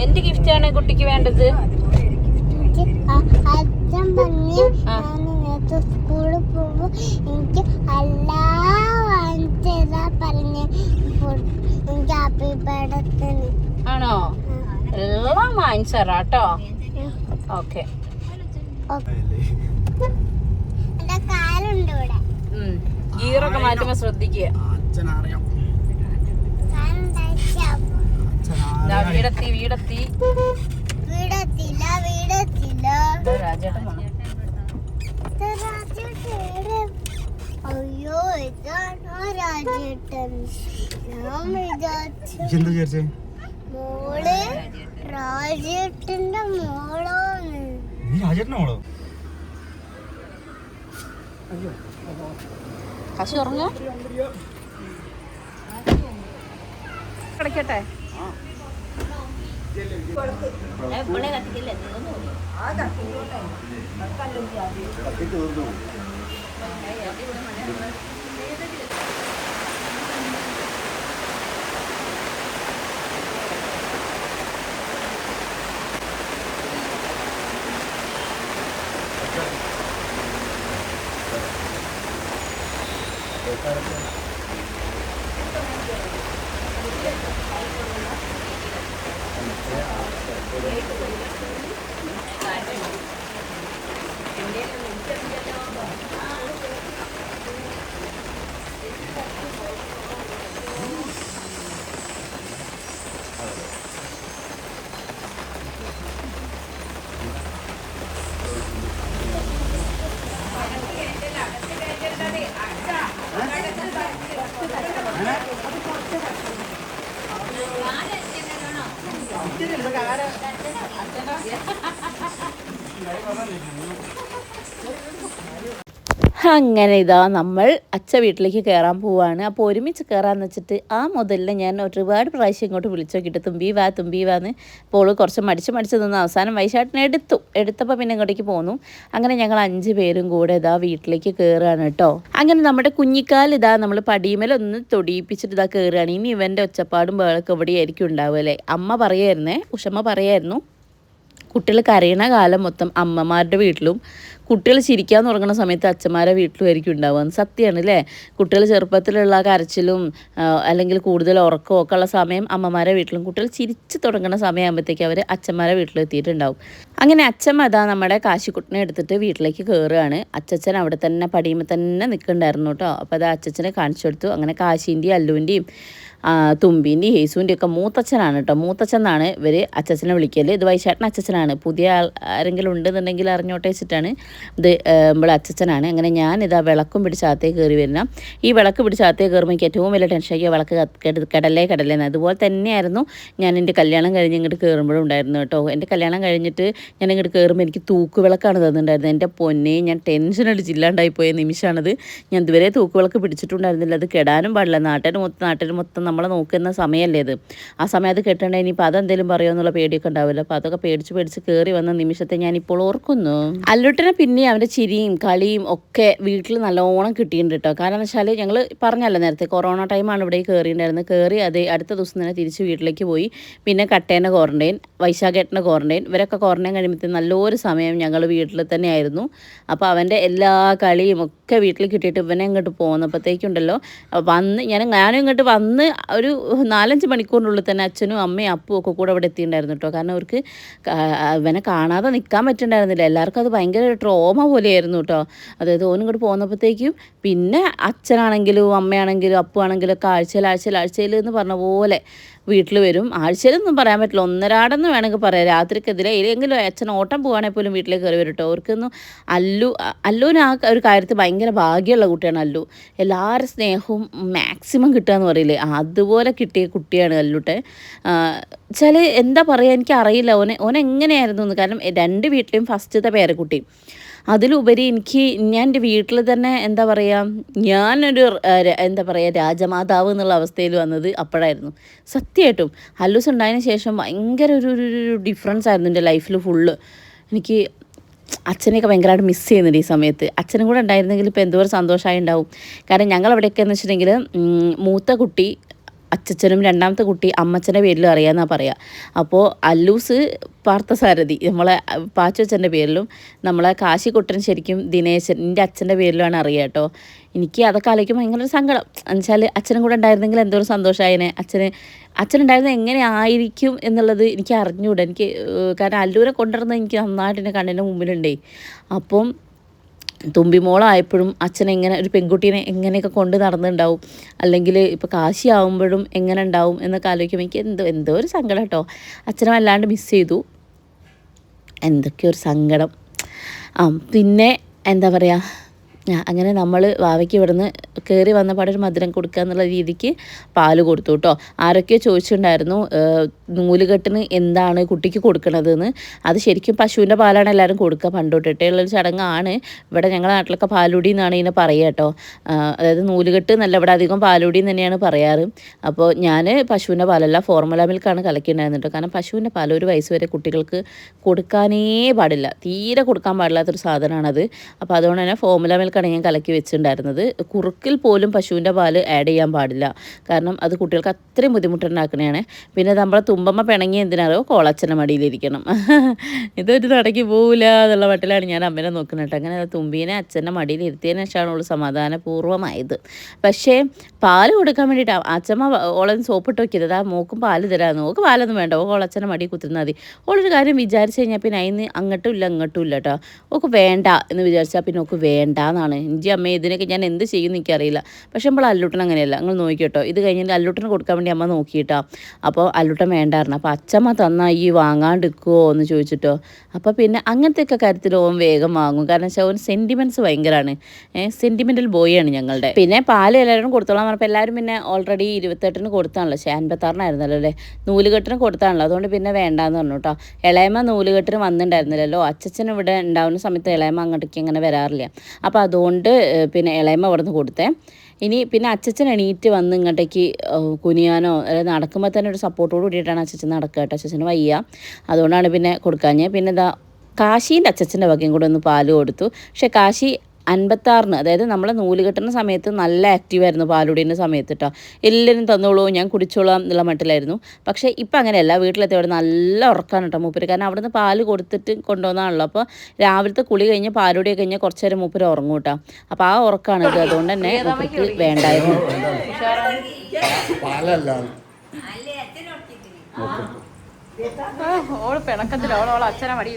എന്ത് ഗിഫ്റ്റാണ് കുട്ടിക്ക് വേണ്ടത്? അച്ഛൻ പറഞ്ഞ് ഞാൻ നേരത്തെ സ്കൂളിൽ പോകുമ്പോ എനിക്ക് എല്ലാം വാങ്ങിച്ചതാ പറഞ്ഞ് എനിക്ക് ഹാപ്പി ബർത്ത്ഡേ. ആണോ? എല്ലാം വാങ്ങിച്ചറാട്ടോ. ഓക്കെ. എന്റെ കാലുണ്ട് ഇവിടെ. ഗീറൊക്കെ മാറ്റുമ്പോ ശ്രദ്ധിക്കുക. വീടെത്തി വീടെത്തില്ല രാജേട്ടൻ വന്നു. അയ്യോ ഇതാണോ രാജേട്ടൻ? ഞാൻ വിചാരിച്ചു മോള് രാജേട്ടന്റെ മോളോന്ന്. കാശി ഉറങ്ങ കിടക്കട്ടെ. അങ്ങനെ ഇതാ നമ്മൾ അച്ഛ വീട്ടിലേക്ക് കയറാൻ പോവാണ്. അപ്പോൾ ഒരുമിച്ച് കയറാമെന്ന് വെച്ചിട്ട് ആ മുതലിനെ ഞാൻ ഒരുപാട് പ്രാവശ്യം ഇങ്ങോട്ട് വിളിച്ചു നോക്കിയിട്ട് തുമ്പി വാന്ന്. അപ്പോൾ കുറച്ച് മടിച്ച് നിന്ന് അവസാനം വൈശാട്ടിനെ എടുത്തപ്പോൾ പിന്നെ ഇങ്ങോട്ടേക്ക് പോന്നു. അങ്ങനെ ഞങ്ങൾ 5 പേരും കൂടെ ഇതാ വീട്ടിലേക്ക് കയറുകയാണ് കേട്ടോ. അങ്ങനെ നമ്മുടെ കുഞ്ഞിക്കാൽ ഇതാ നമ്മൾ പടിയമേലൊന്ന് തൊടിയിപ്പിച്ചിട്ട് ഇതാ കയറുകയാണ്. ഇനി ഇവൻ്റെ ഒച്ചപ്പാടും ബഹളൊക്കെ എവിടെയായിരിക്കും ഉണ്ടാവുക അല്ലേ? ഉഷമ്മ പറയായിരുന്നു കുട്ടികൾ കരയണ കാലം മൊത്തം അമ്മമാരുടെ വീട്ടിലും കുട്ടികൾ ചിരിക്കാൻ തുടങ്ങുന്ന സമയത്ത് അച്ഛന്മാരുടെ വീട്ടിലും ആയിരിക്കും ഉണ്ടാവുക. സത്യമാണ് അല്ലേ? കുട്ടികൾ ചെറുപ്പത്തിലുള്ള കരച്ചിലും അല്ലെങ്കിൽ കൂടുതൽ ഉറക്കവും ഒക്കെ ഉള്ള സമയം അമ്മമാരുടെ വീട്ടിലും, കുട്ടികൾ ചിരിച്ച് തുടങ്ങുന്ന സമയമാകുമ്പോഴത്തേക്ക് അവർ അച്ഛന്മാരുടെ വീട്ടിലെത്തിയിട്ടുണ്ടാവും. അങ്ങനെ അച്ഛമ്മ അതാ നമ്മുടെ കാശിക്കുട്ടിനെ എടുത്തിട്ട് വീട്ടിലേക്ക് കയറുകയാണ്. അച്ഛൻ അവിടെ തന്നെ പടിയുമ്പോൾ തന്നെ നിൽക്കുന്നുണ്ടായിരുന്നു കേട്ടോ. അപ്പോൾ അത് അച്ഛനെ കാണിച്ചു കൊടുത്തു. അങ്ങനെ കാശീൻ്റെയും അല്ലുവിൻ്റെയും തുമ്പീൻ്റെയും ഹേസുവിൻ്റെയും ഒക്കെ മൂത്തച്ഛനാണ് കേട്ടോ. മൂത്തച്ഛൻ എന്നാണ് ഇവർ അച്ഛനെ വിളിക്കൽ. ഇത് വൈശാട്ടൻ അച്ഛനാണ്. പുതിയ ആരെങ്കിലും ഉണ്ടെന്നുണ്ടെങ്കിൽ അറിഞ്ഞോട്ടെ വെച്ചിട്ടാണ് ഇത് നമ്മുടെ അച്ഛനാണ്. അങ്ങനെ ഞാനിതാ വിളക്കും പിടിച്ച് അകത്തേക്ക് കയറി വരുന്ന. ഈ വിളക്ക് പിടിച്ച് അകത്തേക്ക് കയറുമ്പോൾ എനിക്ക് ഏറ്റവും വലിയ ടെൻഷനാക്കിയ വിളക്ക് കടലേന്ന്. അതുപോലെ തന്നെയായിരുന്നു ഞാൻ എൻ്റെ കല്യാണം കഴിഞ്ഞ് ഇങ്ങോട്ട് കയറുമ്പോഴും ഉണ്ടായിരുന്നു കേട്ടോ. എൻ്റെ കല്യാണം കഴിഞ്ഞിട്ട് ഞാൻ ഇങ്ങോട്ട് കയറുമ്പോൾ എനിക്ക് തൂക്കുവിളക്കാണ് തന്നിട്ടുണ്ടായിരുന്നത്. എൻ്റെ പൊന്നെ, ഞാൻ ടെൻഷൻ അടിച്ചില്ലാണ്ടായിപ്പോയ നിമിഷമാണത്. ഞാൻ ഇതുവരെ തൂക്കുവിളക്ക് പിടിച്ചിട്ടുണ്ടായിരുന്നില്ല. അത് കെടാനും പാടില്ല. നാട്ടിൽ മൊത്തം നമ്മളെ നോക്കുന്ന സമയമല്ലേ ഇത്. ആ സമയം അത് കെട്ടണ്ടേ ഇനിയിപ്പോൾ അതെന്തെങ്കിലും പറയുമോ എന്നുള്ള പേടിയൊക്കെ ഉണ്ടാവില്ല. അപ്പോൾ അതൊക്കെ പേടിച്ച് കയറി വന്ന നിമിഷത്തെ ഞാനിപ്പോൾ ഓർക്കുന്നു. അല്ലുട്ടനെ പിന്നെ അവൻ്റെ ചിരിയും കളിയും ഒക്കെ വീട്ടിൽ നല്ലോണം കിട്ടിയിട്ടുണ്ട് കേട്ടോ. കാരണം എന്ന് വെച്ചാൽ ഞങ്ങൾ പറഞ്ഞല്ലോ നേരത്തെ കൊറോണ ടൈമാണ് ഇവിടെ കയറിയിട്ടുണ്ടായിരുന്നത്. കയറി അത് അടുത്ത ദിവസം തന്നെ തിരിച്ച് വീട്ടിലേക്ക് പോയി. പിന്നെ കട്ടേൻ്റെ ക്വാറൻറ്റൈൻ, വൈശാഖേട്ടൻ്റെ ക്വാറൻറ്റൈൻ, ഇവരൊക്കെ ക്വാറൻറ്റൈൻ കഴിയുമ്പോഴത്തേക്കും നല്ലൊരു സമയം ഞങ്ങൾ വീട്ടിൽ തന്നെ ആയിരുന്നു. അപ്പോൾ അവൻ്റെ എല്ലാ കളിയും ഒക്കെ വീട്ടിൽ കിട്ടിയിട്ട് ഇവനെ ഇങ്ങോട്ട് പോകുന്നപ്പോഴത്തേക്കുണ്ടല്ലോ ഞാനും ഇങ്ങോട്ട് വന്ന് ഒരു 4-5 മണിക്കൂറിനുള്ളിൽ തന്നെ അച്ഛനും അമ്മയും അപ്പും ഒക്കെ കൂടെ അവിടെ എത്തിയിട്ടുണ്ടായിരുന്നു കേട്ടോ. കാരണം അവർക്ക് ഇവനെ കാണാതെ നിൽക്കാൻ പറ്റുന്നുണ്ടായിരുന്നില്ല. എല്ലാവർക്കും അത് ഭയങ്കര ട്രോമ പോലെയായിരുന്നു കേട്ടോ. അതായത് ഓനും ഇങ്ങോട്ട് പോകുന്നപ്പോഴത്തേക്കും പിന്നെ അച്ഛനാണെങ്കിലും അമ്മയാണെങ്കിലും അപ്പു ആണെങ്കിലും ഒക്കെ ആഴ്ചയിൽ എന്ന് പറഞ്ഞ പോലെ വീട്ടിൽ വരും. ആഴ്ചയിലൊന്നും പറയാൻ പറ്റില്ല, ഒന്നരാടെന്ന് വേണമെങ്കിൽ പറയാം. രാത്രിക്കെതിരെ ഏതെങ്കിലും അച്ഛൻ ഓട്ടം പോവുകയാണെങ്കിൽ പോലും വീട്ടിലേക്ക് കയറി വരും കേട്ടോ. അവർക്കൊന്നും അല്ലുവിന് ആ ഒരു കാര്യത്തിൽ ഭയങ്കര ഭാഗ്യമുള്ള കുട്ടിയാണ് അല്ലു. എല്ലാവരും സ്നേഹവും മാക്സിമം കിട്ടുക എന്ന് പറയില്ലേ, അതുപോലെ കിട്ടിയ കുട്ടിയാണ് അല്ലുട്ടെ. വെച്ചാൽ എന്താ പറയുക, എനിക്കറിയില്ല ഓനെങ്ങനെയായിരുന്നു എന്ന്. കാരണം 2 വീട്ടിലെയും ഫസ്റ്റത്തെ പേരക്കുട്ടി. അതിലുപരി ഞാൻ എൻ്റെ വീട്ടിൽ തന്നെ എന്താ പറയുക, ഞാനൊരു എന്താ പറയുക രാജമാതാവ് എന്നുള്ള അവസ്ഥയിൽ വന്നത് അപ്പോഴായിരുന്നു സത്യമായിട്ടും. അല്ലൂസ് ഉണ്ടായതിന് ശേഷം ഭയങ്കര ഒരു ഡിഫറൻസ് ആയിരുന്നു എൻ്റെ ലൈഫിൽ ഫുള്ള്. എനിക്ക് അച്ഛനെയൊക്കെ ഭയങ്കരമായിട്ട് മിസ് ചെയ്യുന്നുണ്ട് ഈ സമയത്ത്. അച്ഛനും കൂടെ ഉണ്ടായിരുന്നെങ്കിൽ ഇപ്പോൾ എന്തോരം സന്തോഷമായി ഉണ്ടാവും. കാരണം ഞങ്ങളവിടെയൊക്കെ എന്ന് വെച്ചിട്ടുണ്ടെങ്കിൽ മൂത്ത കുട്ടി അച്ഛനും രണ്ടാമത്തെ കുട്ടി അമ്മച്ചൻ്റെ പേരിലും അറിയാമെന്നാണ് പറയുക. അപ്പോൾ അല്ലൂസ് പാർത്ഥസാരഥി നമ്മളെ പാച്ചച്ഛൻ്റെ പേരിലും, നമ്മളെ കാശിക്കുട്ടൻ ശരിക്കും ദിനേശൻ എൻ്റെ അച്ഛൻ്റെ പേരിലുമാണ് അറിയുക കേട്ടോ. എനിക്ക് അതൊക്കെ ആലോചിക്കുമ്പോൾ ഭയങ്കര സങ്കടം. എന്നുവെച്ചാൽ അച്ഛനും കൂടെ ഉണ്ടായിരുന്നെങ്കിൽ എന്തോരം സന്തോഷമായേനെ. അച്ഛനുണ്ടായിരുന്നത് എങ്ങനെ ആയിരിക്കും എന്നുള്ളത് എനിക്ക് അറിഞ്ഞുകൂടാ. എനിക്ക് കാരണം അല്ലൂരെ കൊണ്ടുവരുന്നത് എനിക്ക് നന്നായിട്ട് എൻ്റെ കണ്ണിൻ്റെ മുമ്പിലുണ്ടേ. അപ്പം തുമ്പിമോളായപ്പോഴും അച്ഛൻ എങ്ങനെ ഒരു പെൺകുട്ടീനെ എങ്ങനെയൊക്കെ കൊണ്ട് നടന്നുണ്ടാവും, അല്ലെങ്കിൽ ഇപ്പോൾ കാശിയാവുമ്പോഴും എങ്ങനെ ഉണ്ടാവും എന്നൊക്കെ ആലോചിക്കുമ്പോൾ എനിക്ക് എന്തോ ഒരു സങ്കടം കേട്ടോ. അച്ഛനെ വല്ലാണ്ട് മിസ് ചെയ്തു. എന്തൊക്കെയോ ഒരു സങ്കടം. പിന്നെ എന്താ പറയുക, അങ്ങനെ നമ്മൾ വാവയ്ക്ക് ഇവിടുന്ന് കയറി വന്നപാടെ ഒരു മധുരം കൊടുക്കുക എന്നുള്ള രീതിക്ക് പാല് കൊടുത്തു കേട്ടോ. ആരൊക്കെയോ ചോദിച്ചിട്ടുണ്ടായിരുന്നു നൂലുകെട്ടിന് എന്താണ് കുട്ടിക്ക് കൊടുക്കണതെന്ന്. അത് ശരിക്കും പശുവിൻ്റെ പാലാണ് എല്ലാവരും കൊടുക്കുക, പണ്ടോട്ടിട്ടേ ഉള്ളൊരു ചടങ്ങാണ്. ഇവിടെ ഞങ്ങളുടെ നാട്ടിലൊക്കെ പാലുടി എന്നാണ് ഇതിനെ പറയുക കേട്ടോ. അതായത് നൂലുകെട്ട് എന്നല്ല, ഇവിടെ അധികം പാലുടി എന്ന് തന്നെയാണ് പറയാറ്. അപ്പോൾ ഞാൻ പശുവിൻ്റെ പാലല്ല, ഫോർമുല മിൽക്കാണ് കലക്കിയിട്ടുണ്ടായിരുന്നു കേട്ടോ. കാരണം പശുവിൻ്റെ പാൽ 1 വയസ്സ് വരെ കുട്ടികൾക്ക് കൊടുക്കാനേ പാടില്ല, തീരെ കൊടുക്കാൻ പാടില്ലാത്തൊരു സാധനമാണത്. അപ്പോൾ അതുകൊണ്ട് തന്നെ ഫോർമുല മിൽക്ക് ഞാൻ കലക്കി വെച്ചിട്ടുണ്ടായിരുന്നത്. കുറുക്കിൽ പോലും പശുവിൻ്റെ പാല് ആഡ് ചെയ്യാൻ പാടില്ല, കാരണം അത് കുട്ടികൾക്ക് അത്രയും ബുദ്ധിമുട്ടുണ്ടാക്കണതാണ്. പിന്നെ നമ്മളെ തുമ്പമ്മ പിണങ്ങി എന്തിനാറോ കോളച്ചൻ്റെ മടിയിലിരിക്കണം, ഇതൊരു നടക്കി പോവില്ല എന്നുള്ള മട്ടിലാണ് ഞാൻ അമ്മേനെ നോക്കുന്നത് കേട്ടോ. അങ്ങനെ തുമ്പീനെ അച്ഛൻ്റെ മടിയിൽ ഇരുത്തിയതിന് ശേഷമാണ് അവൾ സമാധാനപൂർവ്വമായത്. പക്ഷേ പാല് കൊടുക്കാൻ വേണ്ടിയിട്ട് അച്ഛമ്മ ഓളെ സോപ്പിട്ട് വയ്ക്കരുത്, മോക്കും പാല് തരാമെന്ന്. നോക്ക് പാലൊന്നും വേണ്ട, ഓളച്ഛൻ്റെ മടി കുത്തിരുന്നാൽ മതി. ഓളൊരു കാര്യം വിചാരിച്ചു കഴിഞ്ഞാൽ പിന്നെ അതിന് അങ്ങോട്ടും ഇല്ല ഇങ്ങോട്ടും ഇല്ല കേട്ടോ. ഓക്ക് വേണ്ട എന്ന് വിചാരിച്ചാൽ പിന്നെ ഓക്ക് വേണ്ട എന്നാണ്. എൻ്റെ അമ്മ ഇതിനൊക്കെ ഞാൻ എന്ത് ചെയ്യുമെന്ന് എനിക്കറിയില്ല. പക്ഷേ നമ്മൾ അല്ലൂട്ടൻ അങ്ങനെയല്ല. നിങ്ങൾ നോക്കിട്ടോ, ഇത് കഴിഞ്ഞിട്ട് അല്ലൂട്ടന് കൊടുക്കാൻ വേണ്ടി അമ്മ നോക്കിയിട്ടാ. അപ്പോൾ അല്ലൂട്ടൻ വേണ്ടായിരുന്നു. അപ്പോൾ അച്ഛമ്മ തന്നാൽ ഈ വാങ്ങാണ്ടിരിക്കുമോ എന്ന് ചോദിച്ചിട്ടോ. അപ്പോൾ പിന്നെ അങ്ങനത്തെയൊക്കെ കാര്യത്തിൽ ഓൻ വേഗം വാങ്ങും. കാരണം വെച്ചാൽ ഓൻ സെൻറ്റിമെൻറ്റ്സ് ഭയങ്കരമാണ്, സെൻറ്റിമെൻ്റൽ ബോയാണ് ഞങ്ങളുടെ. പിന്നെ പാല് എല്ലാവരും കൊടുത്തോളാം പറഞ്ഞപ്പോൾ എല്ലാവരും പിന്നെ ഓൾറെഡി 28-ന് കൊടുത്താണല്ലോ, 56-നായിരുന്നല്ലോ അല്ലേ, നൂലുകെട്ടിന് കൊടുത്താണല്ലോ. അതുകൊണ്ട് പിന്നെ വേണ്ടാന്ന് പറഞ്ഞു കേട്ടോ. ഇളയമ്മ നൂലുകെട്ടിന് വന്നിട്ടുണ്ടായിരുന്നില്ലല്ലോ. അച്ഛൻ ഇവിടെ ഉണ്ടാവുന്ന സമയത്ത് ഇളയമ്മ അങ്ങോട്ടേക്ക് അങ്ങനെ വരാറില്ല. അപ്പോൾ അതുകൊണ്ട് പിന്നെ ഇളയമ്മ അവിടെ നിന്ന് കൊടുത്തേ. ഇനി പിന്നെ അച്ഛൻ എണീറ്റ് വന്ന് ഇങ്ങോട്ടേക്ക് കുനിയാനോ അതായത് നടക്കുമ്പോൾ തന്നെ ഒരു സപ്പോർട്ടോട് കൂടിയിട്ടാണ് അച്ഛൻ നടക്കുക കേട്ടോ. അച്ഛന് വയ്യ, അതുകൊണ്ടാണ് പിന്നെ കൊടുക്കാഞ്ഞ്. പിന്നെ ഇതാ കാശീൻ്റെ അച്ഛൻ്റെ വകയും കൂടെ ഒന്ന് പാല് കൊടുത്തു. പക്ഷേ കാശി 56-ന്, അതായത് നമ്മൾ നൂല് കെട്ടുന്ന സമയത്ത് നല്ല ആക്റ്റീവായിരുന്നു, പാലുടീൻ്റെ സമയത്ത് കേട്ടോ. എല്ലാവരും തന്നോളൂ ഞാൻ കുടിച്ചോളാം എന്നുള്ള മട്ടിലായിരുന്നു. പക്ഷേ ഇപ്പം അങ്ങനെയല്ല, വീട്ടിലെത്തി അവിടെ നല്ല ഉറക്കാണ് കേട്ടോ മൂപ്പര്. കാരണം അവിടെ നിന്ന് പാല് കൊടുത്തിട്ട് കൊണ്ടുവന്നാണല്ലോ. അപ്പോൾ രാവിലത്തെ കുളി കഴിഞ്ഞ് പാലുടിയൊക്കെ കഴിഞ്ഞാൽ കുറച്ച് നേരം മൂപ്പര് ഉറങ്ങും കേട്ടോ. അപ്പോൾ ആ ഉറക്കാണ് ഇത്, അതുകൊണ്ട് തന്നെ മൂപ്പർക്ക് വേണ്ടായിരുന്നു. ഓള് പിണക്കത്തില്ല, ഓളോളെ അച്ഛനെ മടി.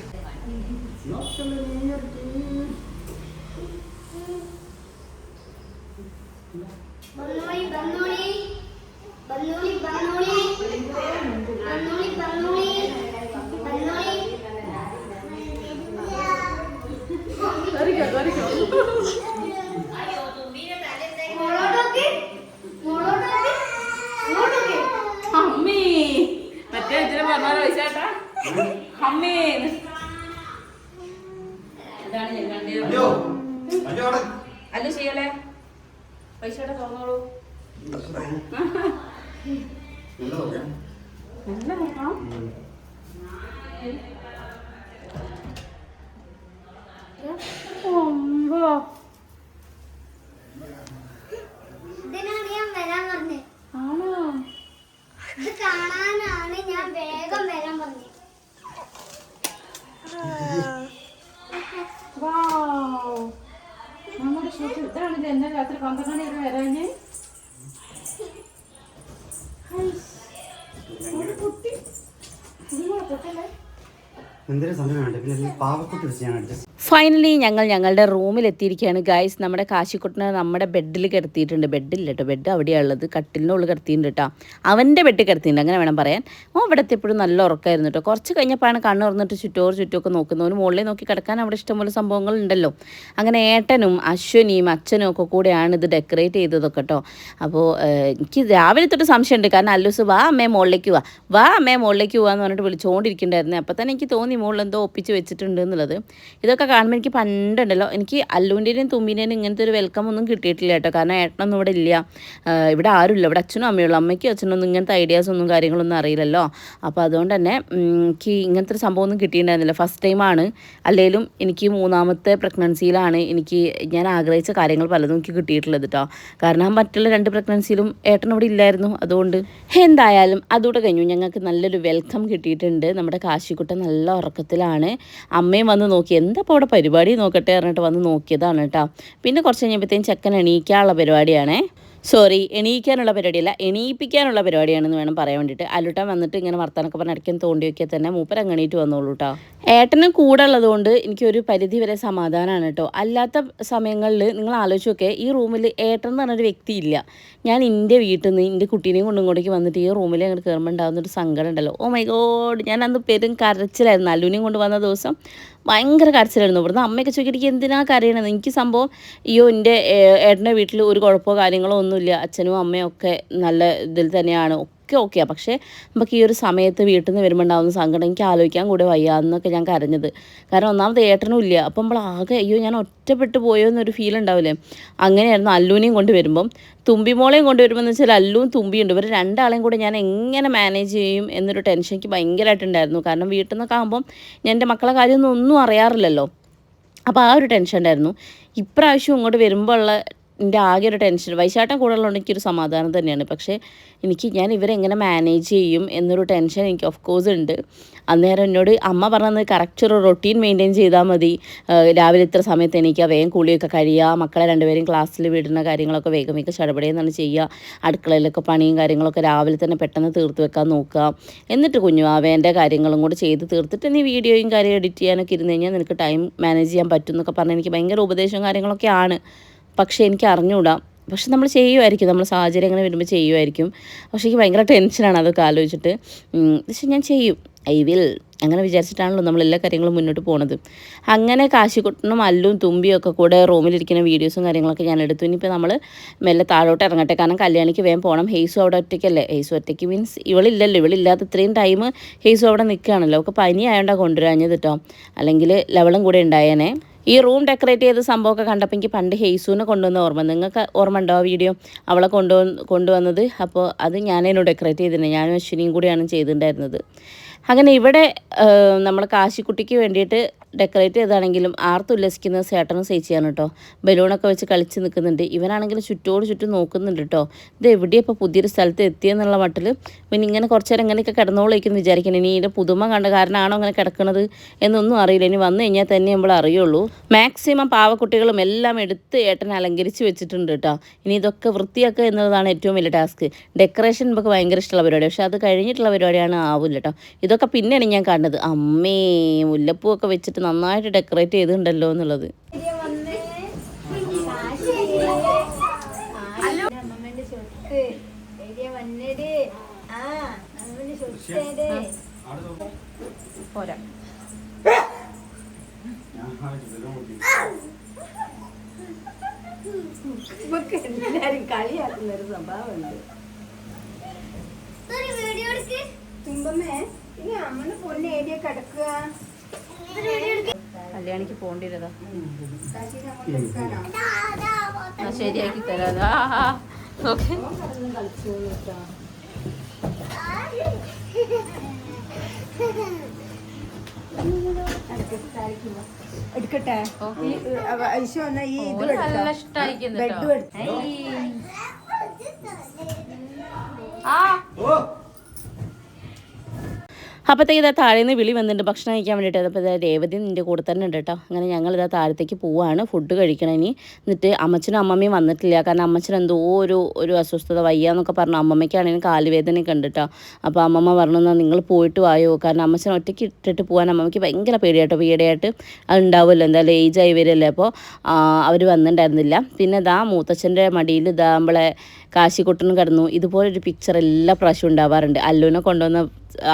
അമ്മേ മറ്റേ അച്ഛനെ പറഞ്ഞാലോ പൈസേട്ടാ അമ്മേ. അതാണ് അല്ല ചെയ്യലേ പൈസയുടെ തോന്നോളൂ. നല്ല നോക്കണം. ഇതിനാണ് ഞാൻ വരാൻ പറഞ്ഞത്. ആണോ? ഇത് കാണാനാണ് ഞാൻ വേഗം വരാൻ പറഞ്ഞത്. നമ്മുടെ ഷൂട്ട് ഇതാണ്. എന്നെ രാത്രി 12 മണിയൊക്കെ വരാഞ്ഞ് എന്തൊരു സമയം വേണ്ട. പിന്നെ പാവക്കുട്ടി വെച്ച് ഞാൻ അഡ്ജസ്റ്റ് ഫൈനലി ഞങ്ങൾ ഞങ്ങളുടെ റൂമിലെത്തിയിരിക്കുകയാണ് ഗൈസ്. നമ്മുടെ കാശിക്കുട്ടനെ നമ്മുടെ ബെഡിൽ കിടത്തിയിട്ടുണ്ട്. ബെഡില്ല കേട്ടോ, ബെഡ് അവിടെയാണ് ഉള്ളത്. കട്ടിലിൻ്റെ ഉള്ളിൽ കിടത്തിയിട്ടുണ്ട് കേട്ടോ. അവൻ്റെ ബെഡ് കിടത്തിയിട്ടുണ്ട്, അങ്ങനെ വേണം പറയാൻ. ഇവിടെ എത്തിയപ്പോഴും നല്ല ഉറക്കമായിരുന്നു കേട്ടോ. കുറച്ച് കഴിഞ്ഞപ്പോഴാണ് കണ്ണ് തുറന്നിട്ട് ചുറ്റുമൊക്കെ നോക്കുന്നവന് മുകളിൽ നോക്കി കിടക്കാൻ അവിടെ ഇഷ്ടംപോലെ സംഭവങ്ങളുണ്ടല്ലോ. അങ്ങനെ ഏട്ടനും അശ്വനിയും അച്ഛനും ഒക്കെ കൂടെയാണ് ഇത് ഡെക്കറേറ്റ് ചെയ്തതൊക്കെ കേട്ടോ. അപ്പോൾ എനിക്ക് രാവിലെ തൊട്ട് സംശയമുണ്ട്. കാരണം അല്ലൂസ് വാ അമ്മേ മുകളിലേക്ക് വാ അമ്മേ മുകളിലേക്ക് പോവാന്ന് പറഞ്ഞിട്ട് വിളിച്ചുകൊണ്ടിരിക്കുന്നുണ്ടായിരുന്നു. അപ്പോൾ തന്നെ എനിക്ക് തോന്നി മുകളിൽ എന്തോ ഒപ്പിച്ച് വെച്ചിട്ടുണ്ട് എന്നുള്ളത്. ഇതൊക്കെ കാണുമ്പോൾ എനിക്ക് പണ്ടുണ്ടല്ലോ, എനിക്ക് അല്ലുവിൻ്റെയും തുമ്പിൻ്റെയും ഇങ്ങനത്തെ ഒരു വെൽക്കം ഒന്നും കിട്ടിയിട്ടില്ല കേട്ടോ. കാരണം ഏട്ടനൊന്നും ഇവിടെ ഇല്ല, ഇവിടെ ആരുമില്ല. ഇവിടെ അച്ഛനും അമ്മയുള്ളൂ. അമ്മയ്ക്കും അച്ഛനൊന്നും ഇങ്ങനത്തെ ഐഡിയാസൊന്നും കാര്യങ്ങളൊന്നും അറിയില്ലല്ലോ. അപ്പോൾ അതുകൊണ്ട് തന്നെ എനിക്ക് ഇങ്ങനത്തെ ഒരു സംഭവമൊന്നും കിട്ടിയിട്ടുണ്ടായിരുന്നില്ല. ഫസ്റ്റ് ടൈമാണ്. അല്ലെങ്കിലും എനിക്ക് 3ാമത്തെ പ്രഗ്നൻസിയിലാണ് ഞാൻ ആഗ്രഹിച്ച കാര്യങ്ങൾ പലതും എനിക്ക് കിട്ടിയിട്ടുള്ളത് കേട്ടോ. കാരണം മറ്റുള്ള 2 പ്രഗ്നൻസിയിലും ഏട്ടൻ ഇവിടെ ഇല്ലായിരുന്നു. അതുകൊണ്ട് എന്തായാലും അതുകൂടെ കഴിഞ്ഞു. ഞങ്ങൾക്ക് നല്ലൊരു വെൽക്കം കിട്ടിയിട്ടുണ്ട്. നമ്മുടെ കാശിക്കുട്ടൻ നല്ല ഉറക്കത്തിലാണ്. അമ്മയും വന്ന് നോക്കി എന്താ ഇപ്പോൾ അവിടെ പരിപാടി നോക്കട്ടെ പറഞ്ഞിട്ട് വന്ന് നോക്കിയതാണ് കേട്ടോ. പിന്നെ കുറച്ച് കഴിഞ്ഞപ്പോഴത്തേക്കും ചെക്കൻ എണീക്കാനുള്ള പരിപാടിയാണേ. സോറി, എണീക്കാനുള്ള പരിപാടിയല്ല, എണീപ്പിക്കാനുള്ള പരിപാടിയാണെന്ന് വേണം പറയാൻ വേണ്ടിയിട്ട്. അല്ലുട്ടാൻ വന്നിട്ട് ഇങ്ങനെ വർത്താനൊക്കെ പറഞ്ഞ് ഇടയ്ക്കും തോണ്ടി വയ്ക്കിയാൽ തന്നെ മൂപ്പർ അങ്ങണീറ്റ് വന്നോളൂ കേട്ടോ. ഏട്ടനും കൂടെ ഉള്ളതുകൊണ്ട് എനിക്കൊരു പരിധി വരെ സമാധാനമാണ് കേട്ടോ. അല്ലാത്ത സമയങ്ങളിൽ നിങ്ങൾ ആലോചിച്ച് നോക്കേ, ഈ റൂമിൽ ഏട്ടൻ എന്ന് പറഞ്ഞൊരു വ്യക്തിയില്ല. ഞാൻ എൻ്റെ വീട്ടിൽ നിന്ന് എൻ്റെ കുട്ടീനെയും കൊണ്ടും ഇങ്ങോട്ടേക്ക് വന്നിട്ട് ഈ റൂമിൽ അങ്ങോട്ട് കയറുമ്പോൾ ഉണ്ടാകുന്നൊരു സങ്കടം ഉണ്ടല്ലോ. ഓ മൈ ഗോഡ്, ഞാൻ അന്ന് പെരും കരച്ചിലായിരുന്നു. അല്ലുവിനെയും കൊണ്ട് വന്ന ദിവസം ഭയങ്കര കരച്ചിലായിരുന്നു. ഇവിടുന്ന് അമ്മയൊക്കെ ചോദിക്കിട്ട് എന്തിനാ കരയണത്. എനിക്ക് സംഭവം എൻ്റെ ഏട്ടൻ്റെ വീട്ടിൽ ഒരു കുഴപ്പമോ കാര്യങ്ങളോ ഒന്നുമില്ല. അച്ഛനും അമ്മയും ഒക്കെ നല്ല ഇതിൽ തന്നെയാണ്, ഓക്കെയാണ്. പക്ഷേ നമുക്ക് ഈ ഒരു സമയത്ത് വീട്ടിൽ നിന്ന് വരുമ്പോൾ ഉണ്ടാകുന്ന സങ്കടം എനിക്ക് ആലോചിക്കാൻ കൂടെ വയ്യാന്നൊക്കെ ഞാൻ കരഞ്ഞത്. കാരണം ഒന്നാമത് ഏട്ടനും ഇല്ല. അപ്പം നമ്മൾ ആകെ അയ്യോ ഞാൻ ഒറ്റപ്പെട്ടു പോയോ എന്നൊരു ഫീൽ ഉണ്ടാവില്ലേ. അങ്ങനെയായിരുന്നു. അല്ലുവിനെയും കൊണ്ട് വരുമ്പം തുമ്പിമോളെയും കൊണ്ട് വരുമ്പോൾ എന്ന് വെച്ചാൽ അല്ലുവും തുമ്പിയുണ്ട്. ഇവർ 2 ആളെയും കൂടെ ഞാൻ എങ്ങനെ മാനേജ് ചെയ്യും എന്നൊരു ടെൻഷൻ എനിക്ക് ഭയങ്കരമായിട്ടുണ്ടായിരുന്നു. കാരണം വീട്ടിൽ നിന്നൊക്കെ ആകുമ്പം ഞാൻ എൻ്റെ മക്കളെ കാര്യമൊന്നും അറിയാറില്ലല്ലോ. അപ്പോൾ ആ ഒരു ടെൻഷൻ ഉണ്ടായിരുന്നു. ഇപ്രാവശ്യം ഇങ്ങോട്ട് വരുമ്പോൾ ഉള്ള എൻ്റെ ആകെ ഒരു ടെൻഷൻ, വൈശാട്ടം കൂടെ ഉള്ളതുകൊണ്ട് എനിക്കൊരു സമാധാനം തന്നെയാണ്. പക്ഷേ ഞാൻ ഇവരെങ്ങനെ മാനേജ് ചെയ്യും എന്നൊരു ടെൻഷൻ എനിക്ക് ഓഫ് കോഴ്സ് ഉണ്ട്. അന്നേരം എന്നോട് അമ്മ പറഞ്ഞത് കറക്റ്റ് ഒരു റൊട്ടീൻ മെയിൻറ്റെയിൻ ചെയ്താൽ മതി. രാവിലെ ഇത്ര സമയത്ത് എണീക്കുക, വേഗം കുളിയൊക്കെ കഴിയുക, മക്കളെ 2 പേരും ക്ലാസ്സിൽ വിടുന്ന കാര്യങ്ങളൊക്കെ വേഗം ചടപടയെന്നാണ് ചെയ്യുക. അടുക്കളയിലൊക്കെ പണിയും കാര്യങ്ങളൊക്കെ രാവിലെ തന്നെ പെട്ടെന്ന് തീർത്ത് വെക്കാൻ നോക്കുക. എന്നിട്ട് കുഞ്ഞുവാവേൻ്റെ കാര്യങ്ങളും കൂടി ചെയ്ത് തീർത്തിട്ട് നീ വീഡിയോയും കാര്യം എഡിറ്റ് ചെയ്യാനൊക്കെ ഇരുന്ന് കഴിഞ്ഞാൽ നിനക്ക് ടൈം മാനേജ് ചെയ്യാൻ പറ്റും എന്നൊക്കെ പറഞ്ഞാൽ എനിക്ക് ഭയങ്കര ഉപദേശവും കാര്യങ്ങളൊക്കെയാണ്. പക്ഷേ എനിക്ക് അറിഞ്ഞുകൂടാ. പക്ഷെ നമ്മൾ ചെയ്യുമായിരിക്കും, നമ്മൾ സാഹചര്യം അങ്ങനെ വരുമ്പോൾ ചെയ്യുമായിരിക്കും. പക്ഷേ എനിക്ക് ഭയങ്കര ടെൻഷനാണ് അതൊക്കെ ആലോചിച്ചിട്ട്. പക്ഷെ ഞാൻ ചെയ്യും, ഐ വിൽ, അങ്ങനെ വിചാരിച്ചിട്ടാണല്ലോ നമ്മളെല്ലാ കാര്യങ്ങളും മുന്നോട്ട് പോണത്. അങ്ങനെ കാശിക്കുട്ടനും അല്ലും തുമ്പിയും ഒക്കെ കൂടെ റൂമിലിരിക്കുന്ന വീഡിയോസും കാര്യങ്ങളൊക്കെ ഞാൻ എടുത്തു. ഇനിയിപ്പോൾ നമ്മൾ മെല്ലെ താഴോട്ട് ഇറങ്ങട്ടെ. കാരണം കല്യാണിക്ക് വേഗം പോകണം. ഹെയ്സു അവിടെ ഒറ്റയ്ക്കല്ലേ. ഹെയ്സു ഒറ്റയ്ക്ക് മീൻസ് ഇവളില്ലല്ലോ, ഇവളില്ലാത്ത ഇത്രയും ടൈം ഹെയ്സു അവിടെ നിൽക്കുകയാണല്ലോ. ഒക്കെ പനി ആയതുകൊണ്ടാണ് കൊണ്ടുവരാഞ്ഞത് കേട്ടോ. അല്ലെങ്കിൽ ലെവളും കൂടെ ഉണ്ടായേനെ. ഈ റൂം ഡെക്കറേറ്റ് ചെയ്ത സംഭവമൊക്കെ കണ്ടപ്പോൾ എനിക്ക് പണ്ട് ഹെയ്സൂനെ കൊണ്ടുവന്ന ഓർമ്മ. നിങ്ങൾക്ക് ഓർമ്മ ഉണ്ടോ ആ വീഡിയോ? അവളെ കൊണ്ടുവന്നത്. അപ്പോൾ അത് ഞാനതിനു ഡെക്കറേറ്റ് ചെയ്തിട്ടുണ്ട്. ഞാനും അശ്വിനിയും കൂടിയാണ് ചെയ്തിട്ടുണ്ടായിരുന്നത്. അങ്ങനെ ഇവിടെ നമ്മൾ കാശിക്കുട്ടിക്ക് വേണ്ടിയിട്ട് ഡെക്കറേറ്റ് ചെയ്താണെങ്കിലും ആർത്തുല്ലസിക്കുന്നത് ചേട്ടനും ചേച്ചിയാണ് കേട്ടോ. ബലൂണൊക്കെ വെച്ച് കളിച്ച് നിൽക്കുന്നുണ്ട്. ഇവനാണെങ്കിലും ചുറ്റും നോക്കുന്നുണ്ട് കേട്ടോ. ഇത് എവിടെയാണ് ഇപ്പോൾ പുതിയൊരു സ്ഥലത്ത് എത്തിയെന്നുള്ള മട്ടിൽ പിന്നെ ഇങ്ങനെ കുറച്ച് നേരം ഇങ്ങനെയൊക്കെ കിടന്നോളേക്കെന്ന് വിചാരിക്കണം. ഇനി ഇതിൻ്റെ പുതുമ കണ്ട കാരണമാണോ അങ്ങനെ കിടക്കണത് എന്നൊന്നും അറിയില്ല. ഇനി വന്നു കഴിഞ്ഞാൽ തന്നെ നമ്മൾ അറിയുള്ളൂ. മാക്സിമം പാവക്കുട്ടികളും എല്ലാം എടുത്ത് ഏട്ടനെ അലങ്കരിച്ച് വെച്ചിട്ടുണ്ട് കേട്ടോ. ഇനി ഇതൊക്കെ വൃത്തിയാക്കുക എന്നതാണ് ഏറ്റവും വലിയ ടാസ്ക്. ഡെക്കറേഷൻ നമുക്ക് ഭയങ്കര ഇഷ്ടമുള്ള പരിപാടി, പക്ഷേ അത് കഴിഞ്ഞിട്ടുള്ള പരിപാടിയാണ് ആവില്ല കേട്ടോ. ഇതൊക്കെ പിന്നെയാണ് ഞാൻ കണ്ടത്. അമ്മേ, മുല്ലപ്പൂവൊക്കെ വെച്ചിട്ട് നന്നായിട്ട് ഡെക്കറേറ്റ് ചെയ്തിട്ടുണ്ടല്ലോ എന്നുള്ളത്. പോരാ എല്ലാരും കളിയാക്കുന്നൊരു സ്വഭാവമുണ്ട്. കല്യാണിക്ക് പോണ്ടിരതാ ശരിയാക്കി തരാതാ. ഓക്കെ, എടുക്കട്ടെ. നല്ല ഇഷ്ടായിരിക്കുന്നു. അപ്പോഴത്തേക്ക് ഇതാ താഴെ നിന്ന് വിളി വന്നിട്ടുണ്ട് ഭക്ഷണം കഴിക്കാൻ വേണ്ടിയിട്ട്. അപ്പോൾ ഇതാ രേവതി നിൻ്റെ കൂടെ തന്നെ ഉണ്ട് കേട്ടോ. അങ്ങനെ ഞങ്ങളിതാ താഴത്തേക്ക് പോവാണ് ഫുഡ് കഴിക്കണം ഇനി. എന്നിട്ട് അമ്മച്ചനും അമ്മമ്മയും വന്നിട്ടില്ല. കാരണം അമ്മച്ചൻ എന്തോ ഒരു അസ്വസ്ഥത വയ്യാന്നൊക്കെ പറഞ്ഞു. അമ്മമ്മയ്ക്കാണെങ്കിലും കാലുവേദനയൊക്കെ ഉണ്ട് കേട്ടോ. അപ്പോൾ അമ്മമ്മ പറഞ്ഞു എന്നാൽ നിങ്ങൾ പോയിട്ട് വായോ, കാരണം അമ്മച്ചൻ ഒറ്റയ്ക്ക് ഇട്ടിട്ട് പോകാൻ അമ്മമ്മയ്ക്ക് ഭയങ്കര പേടിയാട്ടോ. വീടായിട്ട് അത് ഉണ്ടാവുമല്ലോ, എന്തായാലും ഏജായി വരില്ലേ. അപ്പോൾ അവർ വന്നിട്ടുണ്ടായിരുന്നില്ല. പിന്നെ ഇതാ മൂത്തച്ഛൻ്റെ മടിയിൽ ഇതാ നമ്മളെ കാശിക്കുട്ടനും കിടന്നു. ഇതുപോലൊരു പിക്ചർ എല്ലാ പ്രാവശ്യവും ഉണ്ടാവാറുണ്ട്. അല്ലുവിനെ കൊണ്ടുവന്ന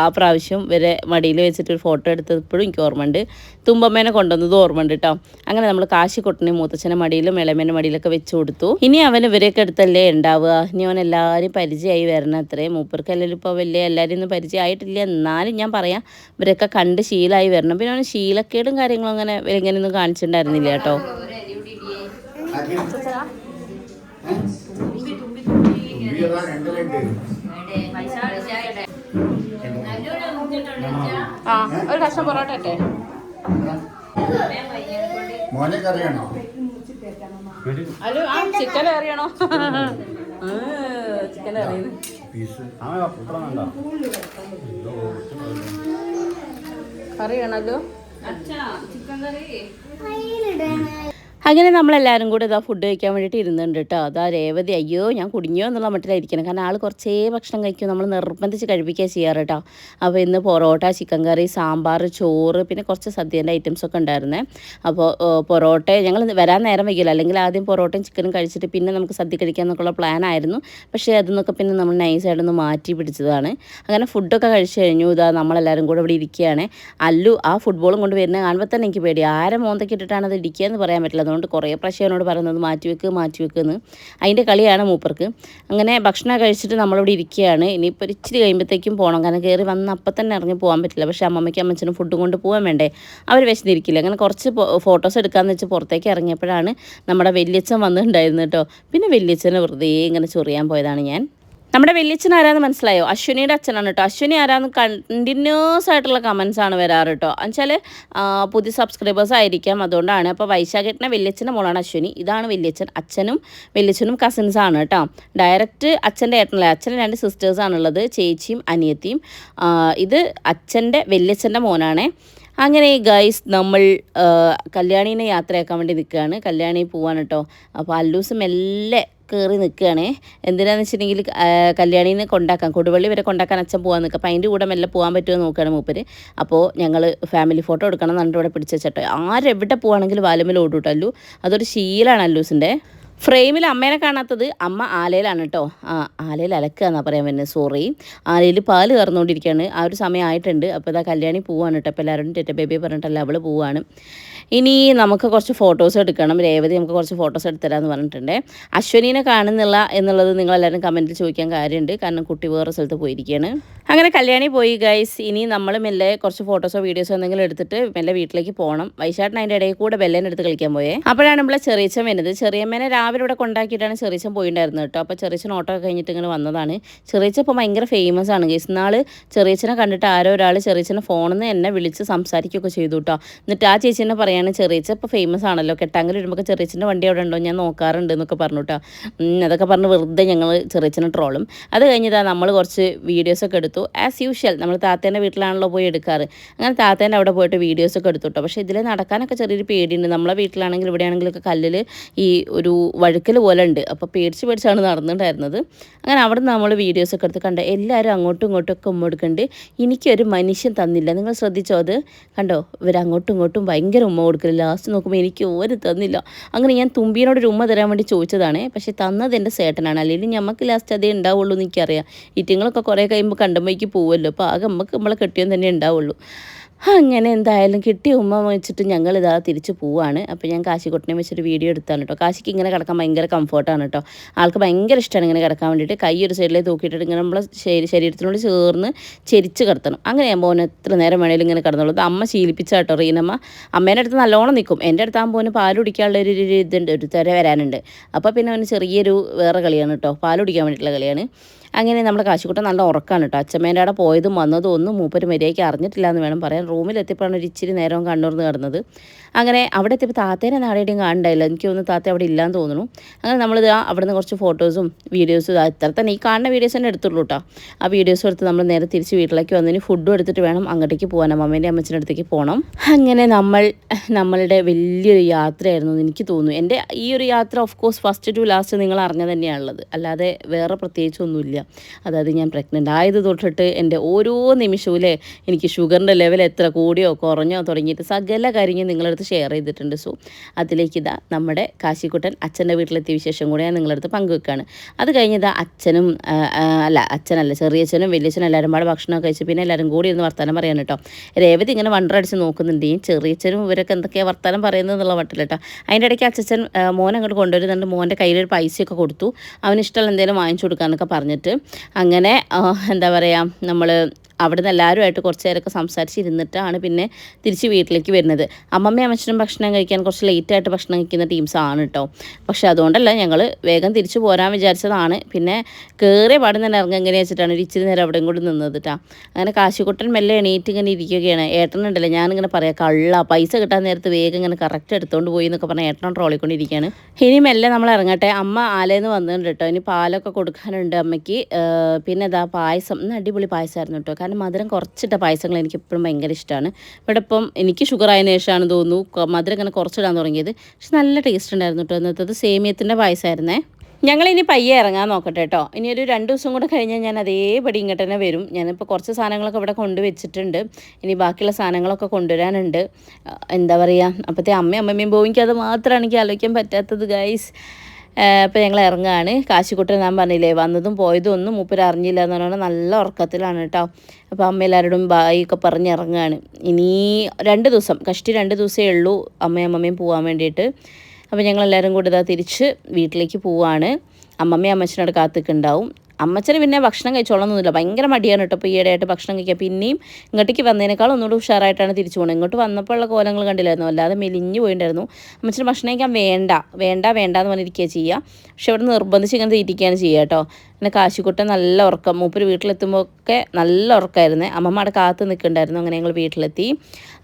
ആ പ്രാവശ്യം വരെ മടിയിൽ വെച്ചിട്ടൊരു ഫോട്ടോ എടുത്തപ്പോഴും എനിക്ക് ഓർമ്മയുണ്ട്. തുമ്പമ്മേനെ കൊണ്ടുവന്നത് ഓർമ്മയുണ്ട് കേട്ടോ. അങ്ങനെ നമ്മൾ കാശിക്കുട്ടനെ മൂത്തച്ഛൻ്റെ മടിയിലും ഇളമേൻ്റെ മടിയിലൊക്കെ വെച്ച് കൊടുത്തു. ഇനി അവൻ ഇവരെയൊക്കെ എടുത്തല്ലേ ഉണ്ടാവുക. ഇനി അവൻ എല്ലാവരും പരിചയമായി വരണം. അത്രയും മൂപ്പർക്കല്ലെങ്കിലും ഇപ്പോൾ വലിയ എല്ലാവരും ഒന്നും പരിചയമായിട്ടില്ല. എന്നാലും ഞാൻ പറയാം ഇവരൊക്കെ കണ്ട് ശീലമായി വരണം. പിന്നെ അവന് ശീലക്കേടും കാര്യങ്ങളും അങ്ങനെ ഇങ്ങനെയൊന്നും കാണിച്ചിട്ടുണ്ടായിരുന്നില്ല കേട്ടോ. ആ ഒരു കഷ്ണം പൊറോട്ട ഇട്ടെ. മോനെ കറിയാണോ? അല്ല ആ ചിക്കൻ കറിയാണോ? ചിക്കൻ കറിയുന്നു കറിയാണല്ലോ. ചിക്കൻ കറി അങ്ങനെ നമ്മളെല്ലാവരും കൂടെ ഇതാ ഫുഡ് കഴിക്കാൻ വേണ്ടിയിട്ട് ഇരുന്നുണ്ട് കേട്ടോ. അതാ രേവതി അയ്യോ ഞാൻ കുടുങ്ങിയോ എന്നുള്ള മട്ടിലായിരിക്കണം. കാരണം ആൾ കുറച്ചേ ഭക്ഷണം കഴിക്കും, നമ്മൾ നിർബന്ധിച്ച് കഴിപ്പിക്കുക ചെയ്യാറ് കേട്ടോ. അപ്പോൾ ഇന്ന് പൊറോട്ട, ചിക്കൻ കറി, സാമ്പാർ, ചോറ്, പിന്നെ കുറച്ച് സദ്യേൻ്റെ ഐറ്റംസൊക്കെ ഉണ്ടായിരുന്നേ. അപ്പോൾ പൊറോട്ട ഞങ്ങൾ വരാൻ നേരം വൈകില്ല, അല്ലെങ്കിൽ ആദ്യം പൊറോട്ടയും ചിക്കനും കഴിച്ചിട്ട് പിന്നെ നമുക്ക് സദ്യ കഴിക്കാമെന്നൊക്കെയുള്ള പ്ലാൻ ആയിരുന്നു. പക്ഷേ അതിന്നൊക്കെ പിന്നെ നമ്മൾ നൈസായിട്ടൊന്ന് മാറ്റി പിടിച്ചതാണ്. അങ്ങനെ ഫുഡൊക്കെ കഴിച്ച് കഴിഞ്ഞു. ഇതാ നമ്മളെല്ലാവരും കൂടെ ഇവിടെ ഇരിക്കുകയാണ്. അല്ലു ആ ഫുട്ബോളും കൊണ്ട് വരുന്നത് കാണുമ്പോൾ തന്നെ എനിക്ക് പേടി. ആരെ മോന്തയ്ക്ക് ഇട്ടിട്ടാണ് അത് ഇടിക്കുക എന്ന് പറയാൻ പറ്റില്ല. അതുകൊണ്ട് കുറേ പ്രാവശ്യം എന്നോട് പറയുന്നത് മാറ്റിവെക്കുന്ന്. അതിൻ്റെ കളിയാണ് മൂപ്പർക്ക്. അങ്ങനെ ഭക്ഷണം കഴിച്ചിട്ട് നമ്മളിവിടെ ഇരിക്കുകയാണ്. ഇനിയിപ്പോൾ ഇച്ചിരി കഴിയുമ്പോഴത്തേക്കും പോകണം. കാരണം കയറി വന്ന് അപ്പം തന്നെ ഇറങ്ങി പോകാൻ പറ്റില്ല. പക്ഷേ അമ്മയ്ക്കും അമ്മച്ചനും ഫുഡും കൊണ്ട് പോകാൻ വേണ്ടേ, അവർ വിശന്നിരിക്കില്ല. അങ്ങനെ കുറച്ച് ഫോട്ടോസ് എടുക്കാമെന്ന് വെച്ച് പുറത്തേക്ക് ഇറങ്ങിയപ്പോഴാണ് നമ്മുടെ വല്യച്ഛൻ വന്നിട്ടുണ്ടായിരുന്നു കേട്ടോ. പിന്നെ വല്യച്ഛനെ വെറുതെ ഇങ്ങനെ ചൊറിയാൻ പോയതാണ് ഞാൻ. നമ്മുടെ വല്യച്ഛൻ ആരാന്ന് മനസ്സിലായോ? അശ്വിനിയുടെ അച്ഛനാണ് കേട്ടോ. അശ്വിനി ആരാന്ന് കണ്ടിന്യൂസ് ആയിട്ടുള്ള കമൻസ് ആണ് വരാറ് കേട്ടോ. എന്നുവെച്ചാൽ പുതിയ സബ്സ്ക്രൈബേഴ്സ് ആയിരിക്കാം, അതുകൊണ്ടാണ്. അപ്പോൾ വൈശാഖേട്ടനെ വല്യച്ഛൻ്റെ മോളാണ് അശ്വിനി. ഇതാണ് വല്യച്ഛൻ. അച്ഛനും വല്യച്ഛനും കസിൻസാണ് കേട്ടോ. ഡയറക്റ്റ് അച്ഛൻ്റെ ഏട്ടനല്ല, അച്ഛന് 2 സിസ്റ്റേഴ്സാണുള്ളത്, ചേച്ചിയും അനിയത്തിയും. ഇത് അച്ഛൻ്റെ വല്യച്ഛൻ്റെ മോനാണേ. അങ്ങനെ ഗൈസ് നമ്മൾ കല്യാണീനെ യാത്രയാക്കാൻ വേണ്ടി നിൽക്കുകയാണ്. കല്യാണി പോവാണ് കേട്ടോ. അപ്പോൾ അല്ലൂസ് മെല്ലെ കയറി നിൽക്കുകയാണേ. എന്തിനാന്ന് വെച്ചിട്ടുണ്ടെങ്കിൽ കല്യാണീനെ കൊണ്ടാക്കാൻ, കൊടുവള്ളി വരെ കൊണ്ടാക്കാൻ അച്ഛൻ പോകാൻ നിൽക്കുക. അപ്പോൾ അതിൻ്റെ കൂടെ മെല്ലെ പോകാൻ പറ്റുമോ നോക്കുകയാണ് മൂപ്പര്. അപ്പോൾ ഞങ്ങൾ ഫാമിലി ഫോട്ടോ എടുക്കണം എന്നിട്ട് ഇവിടെ പിടിച്ച ചേട്ടോ. ആരെവിടെ പോവാണെങ്കിലും വാലുമേൽ ഓടൂട്ടല്ലു. അതൊരു ശീലമാണ് അല്ലൂസിൻ്റെ. ഫ്രെയിമിൽ അമ്മേനെ കാണാത്തത് അമ്മ ആലയിലാണ് കേട്ടോ. ആലയിൽ അലക്കുക എന്നാണ് പറയാൻ വരുന്നത്, സോറി. ആലയിൽ പാല് കറന്നുകൊണ്ടിരിക്കുകയാണ്. ആ ഒരു സമയമായിട്ടുണ്ട്. അപ്പോൾ ഇതാ കല്യാണി പോവാണ് കേട്ടോ. അപ്പോൾ എല്ലാവരും ടെറ്റ ബേബി പറഞ്ഞിട്ടല്ല അവൾ പോവാണ്. ഇനി നമുക്ക് കുറച്ച് ഫോട്ടോസ് എടുക്കണം. രേവതി നമുക്ക് കുറച്ച് ഫോട്ടോസ് എടുത്തരാമെന്ന് പറഞ്ഞിട്ടുണ്ട്. അശ്വനീനെ കാണുന്നില്ല എന്നുള്ളത് നിങ്ങളെല്ലാവരും കമൻറ്റിൽ ചോദിക്കാൻ കാര്യമുണ്ട്. കാരണം കുട്ടി വേറെ സ്ഥലത്ത് പോയിരിക്കുകയാണ്. അങ്ങനെ കല്യാണി പോയി ഗൈസ്. ഇനി നമ്മൾ മെല്ലെ കുറച്ച് ഫോട്ടോസോ വീഡിയോസോ എന്തെങ്കിലും എടുത്തിട്ട് മെല്ലെ വീട്ടിലേക്ക് പോകണം. വൈശാട്ടൻ അതിൻ്റെ ഇടയിൽ കൂടെ ബെല്ലേനെ എടുത്ത് കളിക്കാൻ പോയേ. അപ്പോഴാണ് നമ്മളെ ചെറിയച്ഛൻ വരുന്നത്. ചെറിയമ്മേനെ രാവിലെ ഇവിടെ കൊണ്ടാക്കിയിട്ടാണ് ചെറിയച്ഛൻ പോയിട്ടുണ്ടായിരുന്നത് കേട്ടോ. അപ്പോൾ ചെറിയച്ഛൻ ഓട്ടോ ഒക്കെ കഴിഞ്ഞിട്ട് ഇങ്ങനെ വന്നതാണ്. ചെറിയച്ഛൻ ഇപ്പോൾ ഭയങ്കര ഫേമസ് ആണ് ഗൈസ്. നാൾ ചെറിയച്ഛനെ കണ്ടിട്ട് ആരോ ഒരാൾ ചെറിയച്ഛനെ ഫോണിൽ നിന്ന് എന്നെ വിളിച്ച് സംസാരിക്കുകയൊക്കെ ചെയ്തു കേട്ടോ. എന്നിട്ട് ആ ചേച്ചീനെ പറയാണ് ചെറിയച്ഛ ഇപ്പോൾ ഫേമസ് ആണല്ലോ, കെട്ടാങ്കൽ വരുമ്പോൾ ചെറിയച്ഛൻ്റെ വണ്ടി അവിടെ ഉണ്ടോ ഞാൻ നോക്കാറുണ്ട് എന്നൊക്കെ പറഞ്ഞു കേട്ടോ. അതൊക്കെ പറഞ്ഞ് വെറുതെ ഞങ്ങൾ ചെറിയച്ഛനെ ട്രോളും. അത് കഴിഞ്ഞിട്ടാ നമ്മൾ കുറച്ച് വീഡിയോസൊക്കെ എടുത്തു. ആസ് യൂഷ്വൽ നമ്മൾ താത്തേൻ്റെ വീട്ടിലാണല്ലോ പോയി എടുക്കാറ്. അങ്ങനെ താത്തേൻ്റെ അവിടെ പോയിട്ട് വീഡിയോസൊക്കെ എടുത്തു കേട്ടോ. പക്ഷേ ഇതിൽ നടക്കാനൊക്കെ ചെറിയൊരു പേടിയുണ്ട്. നമ്മളെ വീട്ടിലാണെങ്കിൽ ഇവിടെയാണെങ്കിലൊക്കെ കല്ലിൽ ഈ ഒരു വഴുക്കൽ പോലെ ഉണ്ട്. അപ്പോൾ പേടിച്ചാണ് നടന്നിട്ടുണ്ടായിരുന്നത്. അങ്ങനെ അവിടെ നിന്ന് നമ്മൾ വീഡിയോസൊക്കെ എടുത്ത് കണ്ട എല്ലാവരും അങ്ങോട്ടും ഇങ്ങോട്ടും ഒക്കെ ഉമ്മ കൊടുക്കുന്നുണ്ട്. എനിക്കൊരു മനുഷ്യൻ തന്നില്ല. നിങ്ങൾ ശ്രദ്ധിച്ചോ അത്? കണ്ടോ, ഇവർ അങ്ങോട്ടും ഇങ്ങോട്ടും ഭയങ്കര ഉമ്മ കൊടുക്കില്ല. ലാസ്റ്റ് നോക്കുമ്പോൾ എനിക്ക് ഒരു തന്നില്ല. അങ്ങനെ ഞാൻ തുമ്പീനോടൊരു ഉമ്മ തരാൻ വേണ്ടി ചോദിച്ചതാണ്. പക്ഷേ തന്നത് എൻ്റെ സേട്ടനാണ്. അല്ലെങ്കിൽ നമുക്ക് ലാസ്റ്റ് അതേ ഉണ്ടാവുള്ളൂ എന്ന് എനിക്കറിയാം. ഇറ്റിങ്ങളൊക്കെ കുറേ കഴിയുമ്പോൾ കണ്ടുമ്പോഴേക്ക് പോവുമല്ലോ. അപ്പോൾ ആകെ നമുക്ക് നമ്മളെ കെട്ടിയോൻ തന്നെ ഉണ്ടാവുള്ളൂ. അങ്ങനെ എന്തായാലും കിട്ടിയ ഉമ്മ വെച്ചിട്ട് ഞങ്ങളിതാ തിരിച്ച് പോവാണ്. അപ്പോൾ ഞാൻ കാശിക്കുട്ടനെ വെച്ചൊരു വീഡിയോ എടുത്താണ് കേട്ടോ. കാശിക്ക് ഇങ്ങനെ കിടക്കാൻ ഭയങ്കര കംഫർട്ടാണ് കേട്ടോ. ആൾക്ക് ഭയങ്കര ഇഷ്ടമാണ് ഇങ്ങനെ കിടക്കാൻ വേണ്ടിയിട്ട്. കൈ ഒരു സൈഡിലേക്ക് തൂക്കിയിട്ടിട്ട് ഇങ്ങനെ നമ്മളെ ശരീരത്തിനോട് ചേർന്ന് ചെരിച്ച് കിടത്തണം. അങ്ങനെ ആകുമ്പോൾ അവന് എത്ര നേരം വേണേലും ഇങ്ങനെ കിടന്നുള്ളൂ. അത് അമ്മ ശീലിപ്പിച്ച കേട്ടോ. റീനമ്മ അമ്മേൻ്റെ അടുത്ത് നല്ലോണം നിൽക്കും. എൻ്റെ അടുത്താകുമ്പോൾ അവന് പാൽ കുടിക്കാനുള്ള ഒരു ഇതുണ്ട്, ഒരു തിര വരാനുണ്ട്. അപ്പോൾ പിന്നെ അവന് ചെറിയൊരു വേറെ കളിയാണ് കേട്ടോ, പാൽ കുടിക്കാൻ വേണ്ടിയിട്ടുള്ള കളിയാണ്. അങ്ങനെ നമ്മുടെ കാശിക്കുട്ടൻ നല്ല ഉറക്കമാണ് കേട്ടോ. അച്ഛമ്മേൻ്റെ അവിടെ പോയതും വന്നതും ഒന്നും മൂപ്പര് മര്യാദയ്ക്ക് അറിഞ്ഞിട്ടില്ല എന്ന് വേണം പറയാൻ. റൂമിലെത്തിയപ്പോഴാണ് ഒരു ഇച്ചിരി നേരവും കണ്ണൂർന്ന് കിടന്നത്. അങ്ങനെ അവിടെ എത്തിയപ്പോൾ താത്തേനെ നാടേടെയും കാണണ്ടായില്ല. എനിക്ക് തോന്നുന്നു താത്ത അവിടെ ഇല്ലാന്ന് തോന്നുന്നു. അങ്ങനെ നമ്മളിത് അവിടെ നിന്ന് കുറച്ച് ഫോട്ടോസും വീഡിയോസും ഇത്ര തന്നെ ഈ കാണുന്ന വീഡിയോസ് തന്നെ എടുത്തുള്ളൂ കേട്ടോ. ആ വീഡിയോസ് എടുത്ത് നമ്മൾ നേരെ തിരിച്ച് വീട്ടിലേക്ക് വന്നതിന് ഫുഡും എടുത്തിട്ട് വേണം അങ്ങോട്ടേക്ക് പോകാൻ, അമ്മേൻ്റെ അമ്മച്ചിൻ്റെ അടുത്തേക്ക് പോകണം. അങ്ങനെ നമ്മളുടെ വലിയൊരു യാത്രയായിരുന്നു എനിക്ക് തോന്നുന്നു. എൻ്റെ ഈ ഒരു യാത്ര of course first to last നിങ്ങൾ അറിഞ്ഞ തന്നെയാണുള്ളത്, അല്ലാതെ വേറെ പ്രത്യേകിച്ചൊന്നുമില്ല. അതായത് ഞാൻ പ്രഗ്നൻ്റ് ആയത് തൊട്ടിട്ട് എൻ്റെ ഓരോ നിമിഷവും എനിക്ക് ഷുഗറിൻ്റെ ലെവൽ എത്ര കൂടിയോ കുറഞ്ഞോ തുടങ്ങിയിട്ട് സകല കാര്യങ്ങളും നിങ്ങളടുത്ത് ഷെയർ ചെയ്തിട്ടുണ്ട്. സോ അതിലേക്ക് ഇതാ നമ്മുടെ കാശിക്കുട്ടൻ അച്ഛൻ്റെ വീട്ടിലെത്തിയ വിശേഷം കൂടെ ഞാൻ നിങ്ങളടുത്ത് പങ്കുവെക്കുകയാണ്. അത് കഴിഞ്ഞതാ അച്ഛനല്ല ചെറിയച്ഛനും വലിയച്ഛനും എല്ലാവരും പാടെ ഭക്ഷണമൊക്കെ കഴിച്ച് പിന്നെ എല്ലാവരും കൂടി ഇരുന്ന് വർത്താനം പറയാൻ കേട്ടോ. രേവതി ഇങ്ങനെ വണ്ടടിച്ച് നോക്കുന്നുണ്ട് ഈ ചെറിയച്ഛനും ഇവരൊക്കെ എന്തൊക്കെയാണ് വർത്താനം പറയുന്നത് എന്നുള്ള മട്ടിൽ കേട്ടോ. അതിൻ്റെ ഇടയ്ക്ക് അച്ഛൻ മോൻ അങ്ങോട്ട് കൊണ്ടുവരുന്നുണ്ട്. മോൻ്റെ കയ്യിലൊരു പൈസയൊക്കെ കൊടുത്തു, അവന് ഇഷ്ടമുള്ള എന്തെങ്കിലും വാങ്ങിച്ചു കൊടുക്കാമെന്നൊക്കെ പറഞ്ഞിട്ട്. അങ്ങനെ എന്താ പറയുക, നമ്മൾ അവിടെ നിന്ന് എല്ലാവരുമായിട്ട് കുറച്ച് നേരമൊക്കെ സംസാരിച്ചിരുന്നിട്ടാണ് പിന്നെ തിരിച്ച് വീട്ടിലേക്ക് വരുന്നത്. അമ്മമ്മയും അമ്മച്ചനും ഭക്ഷണം കഴിക്കാൻ കുറച്ച് ലേറ്റായിട്ട് ഭക്ഷണം കഴിക്കുന്ന ടീംസാണ് കേട്ടോ. പക്ഷേ അതുകൊണ്ടല്ല, ഞങ്ങൾ വേഗം തിരിച്ചു പോരാൻ വിചാരിച്ചതാണ്. പിന്നെ കയറിയ പാടും തന്നെ ഇറങ്ങുക എങ്ങനെയാ വെച്ചിട്ടാണ് ഒരു ഇച്ചിരി നേരം അവിടെ കൂടി നിന്നത് കേട്ടോ. അങ്ങനെ കാശിക്കുട്ടൻ മെല്ലെ എണീറ്റ് ഇങ്ങനെ ഇരിക്കുകയാണ്. ഏട്ടനുണ്ടല്ലോ, ഞാനിങ്ങനെ പറയാം കള്ള പൈസ കിട്ടാൻ നേരത്ത് വേഗം ഇങ്ങനെ കറക്റ്റ് എടുത്തുകൊണ്ട് പോയി എന്നൊക്കെ പറഞ്ഞാൽ ഏട്ടനോട് ട്രോളിക്കൊണ്ടിരിക്കുകയാണ്. ഇനി മെല്ലെ നമ്മൾ ഇറങ്ങട്ടെ. അമ്മ ആലേന്ന് വന്നിട്ടുണ്ട് കേട്ടോ. ഇനി പാലൊക്കെ കൊടുക്കാനുണ്ട് അമ്മയ്ക്ക്. പിന്നെ ഇതാ പായസം, ഇന്ന് അടിപൊളി പായസമായിരുന്നു കേട്ടോ. കാരണം മധുരം കുറച്ചിട്ട പായസങ്ങൾ എനിക്ക് എപ്പോഴും ഭയങ്കര ഇഷ്ടമാണ്. ഇവിടെ ഇപ്പം എനിക്ക് ഷുഗർ ആയതിനു ശേഷമാണ് തോന്നുന്നു മധുരം ഇങ്ങനെ കുറച്ചിടാൻ തുടങ്ങിയത്. പക്ഷെ നല്ല ടേസ്റ്റ് ഉണ്ടായിരുന്നു കേട്ടോ. ഇന്നത്തത് സേമിയത്തിൻ്റെ പായസമായിരുന്നേ. ഞങ്ങളിനി പയ്യെ ഇറങ്ങാൻ നോക്കട്ടെ കേട്ടോ. ഇനി ഒരു 2 ദിവസം കൂടെ കഴിഞ്ഞാൽ ഞാൻ അതേപടി ഇങ്ങോട്ട് തന്നെ വരും. ഞാനിപ്പോൾ കുറച്ച് സാധനങ്ങളൊക്കെ ഇവിടെ കൊണ്ടുവച്ചിട്ടുണ്ട്. ഇനി ബാക്കിയുള്ള സാധനങ്ങളൊക്കെ കൊണ്ടുവരാനുണ്ട്. എന്താ പറയുക, അപ്പോഴത്തെ അമ്മയും പോവും. എനിക്കത് മാത്രമാണ് എനിക്ക് ആലോചിക്കാൻ പറ്റാത്തത് ഗൈസ്. അപ്പോൾ ഞങ്ങൾ ഇറങ്ങുകയാണ്. കാശിക്കുട്ടൻ ഞാൻ പറഞ്ഞില്ലേ വന്നതും പോയതും ഒന്നും മൂപ്പര് അറിഞ്ഞില്ല എന്ന് പറഞ്ഞാൽ നല്ല ഉറക്കത്തിലാണ് കേട്ടോ. അപ്പോൾ അമ്മ എല്ലാവരോടും ബായിയൊക്കെ പറഞ്ഞ് ഇറങ്ങുകയാണ്. ഇനി 2 ദിവസം കഷ്ടി 2 ദിവസമേ ഉള്ളൂ അമ്മയും പോകാൻ വേണ്ടിയിട്ട്. അപ്പോൾ ഞങ്ങളെല്ലാവരും കൂടി ഇതാ തിരിച്ച് വീട്ടിലേക്ക് പോവുകയാണ്. അമ്മമ്മയും അമ്മച്ചനോട് കാത്തിക്കുണ്ടാവും. അമ്മച്ചന് പിന്നെ ഭക്ഷണം കഴിച്ചോളൊന്നുമില്ല, ഭയങ്കര മടിയാണ് കേട്ടോ. ഇപ്പോൾ ഈയിടെയായിട്ട് ഭക്ഷണം കഴിക്കുക. പിന്നെയും ഇങ്ങോട്ടേക്ക് വന്നതിനേക്കാൾ ഒന്നുകൂടി ഉഷാറായിട്ടാണ് തിരിച്ചു പോകുന്നത്. ഇങ്ങോട്ട് വന്നപ്പോൾ ഉള്ള കോലങ്ങൾ കണ്ടില്ലായിരുന്നു, അല്ലാതെ മെലിഞ്ഞു പോയിട്ടുണ്ടായിരുന്നു. അമ്മച്ചന് ഭക്ഷണം കഴിക്കാൻ വേണ്ട എന്ന് പറഞ്ഞിരിക്കുക ചെയ്യുക. പക്ഷെ അവിടെ നിർബന്ധിച്ച് ഇങ്ങനെ തീറ്റിക്കുകയാണ് ചെയ്യുക കേട്ടോ. പിന്നെ കാശിക്കുട്ടൻ നല്ല ഉറക്കം, മൂപ്പര് വീട്ടിലെത്തുമ്പോൾ ഒക്കെ നല്ല ഉറക്കമായിരുന്നു. അമ്മമ്മ അവിടെ കാത്ത് നിൽക്കുന്നുണ്ടായിരുന്നു. അങ്ങനെ ഞങ്ങൾ വീട്ടിലെത്തി.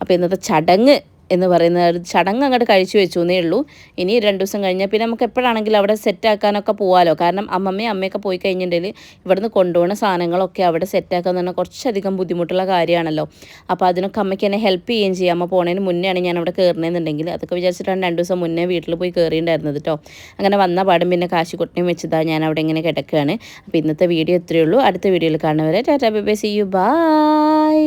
അപ്പോൾ ഇന്നത്തെ ചടങ്ങ് എന്ന് പറയുന്ന ഒരു ചടങ്ങ് അങ്ങോട്ട് കഴിച്ചു വെച്ചു എന്നേ ഉള്ളൂ. ഇനി 2 ദിവസം കഴിഞ്ഞാൽ പിന്നെ നമുക്ക് എപ്പോഴാണെങ്കിലും അവിടെ സെറ്റാക്കാനൊക്കെ പോകാമല്ലോ. കാരണം അമ്മയൊക്കെ പോയി കഴിഞ്ഞിട്ടുണ്ടെങ്കിൽ ഇവിടുന്ന് കൊണ്ടുപോകുന്ന സാധനങ്ങളൊക്കെ അവിടെ സെറ്റാക്കുക എന്ന് പറഞ്ഞാൽ കുറച്ചധികം ബുദ്ധിമുട്ടുള്ള കാര്യമാണല്ലോ. അപ്പോൾ അതിനൊക്കെ അമ്മയ്ക്ക് എന്നെ ഹെൽപ്പ് ചെയ്യുകയും ചെയ്യാം. അമ്മ പോണതിന് മുന്നേ ആണ് ഞാൻ അവിടെ കയറുന്നതെന്നുണ്ടെങ്കിൽ. അതൊക്കെ വിചാരിച്ചിട്ടാണ് 2 ദിവസം മുന്നേ വീട്ടിൽ പോയി കയറിയിട്ടുണ്ടായിരുന്നത് കേട്ടോ. അങ്ങനെ വന്ന പാടും പിന്നെ കാശിക്കുട്ടനെയും വെച്ചതാ ഞാൻ അവിടെ ഇങ്ങനെ കിടക്കുകയാണ്. അപ്പോൾ ഇന്നത്തെ വീഡിയോ ഇത്രയേ ഉള്ളൂ. അടുത്ത വീഡിയോയിൽ കാണുന്നവരെ tata bye bye, see you, by.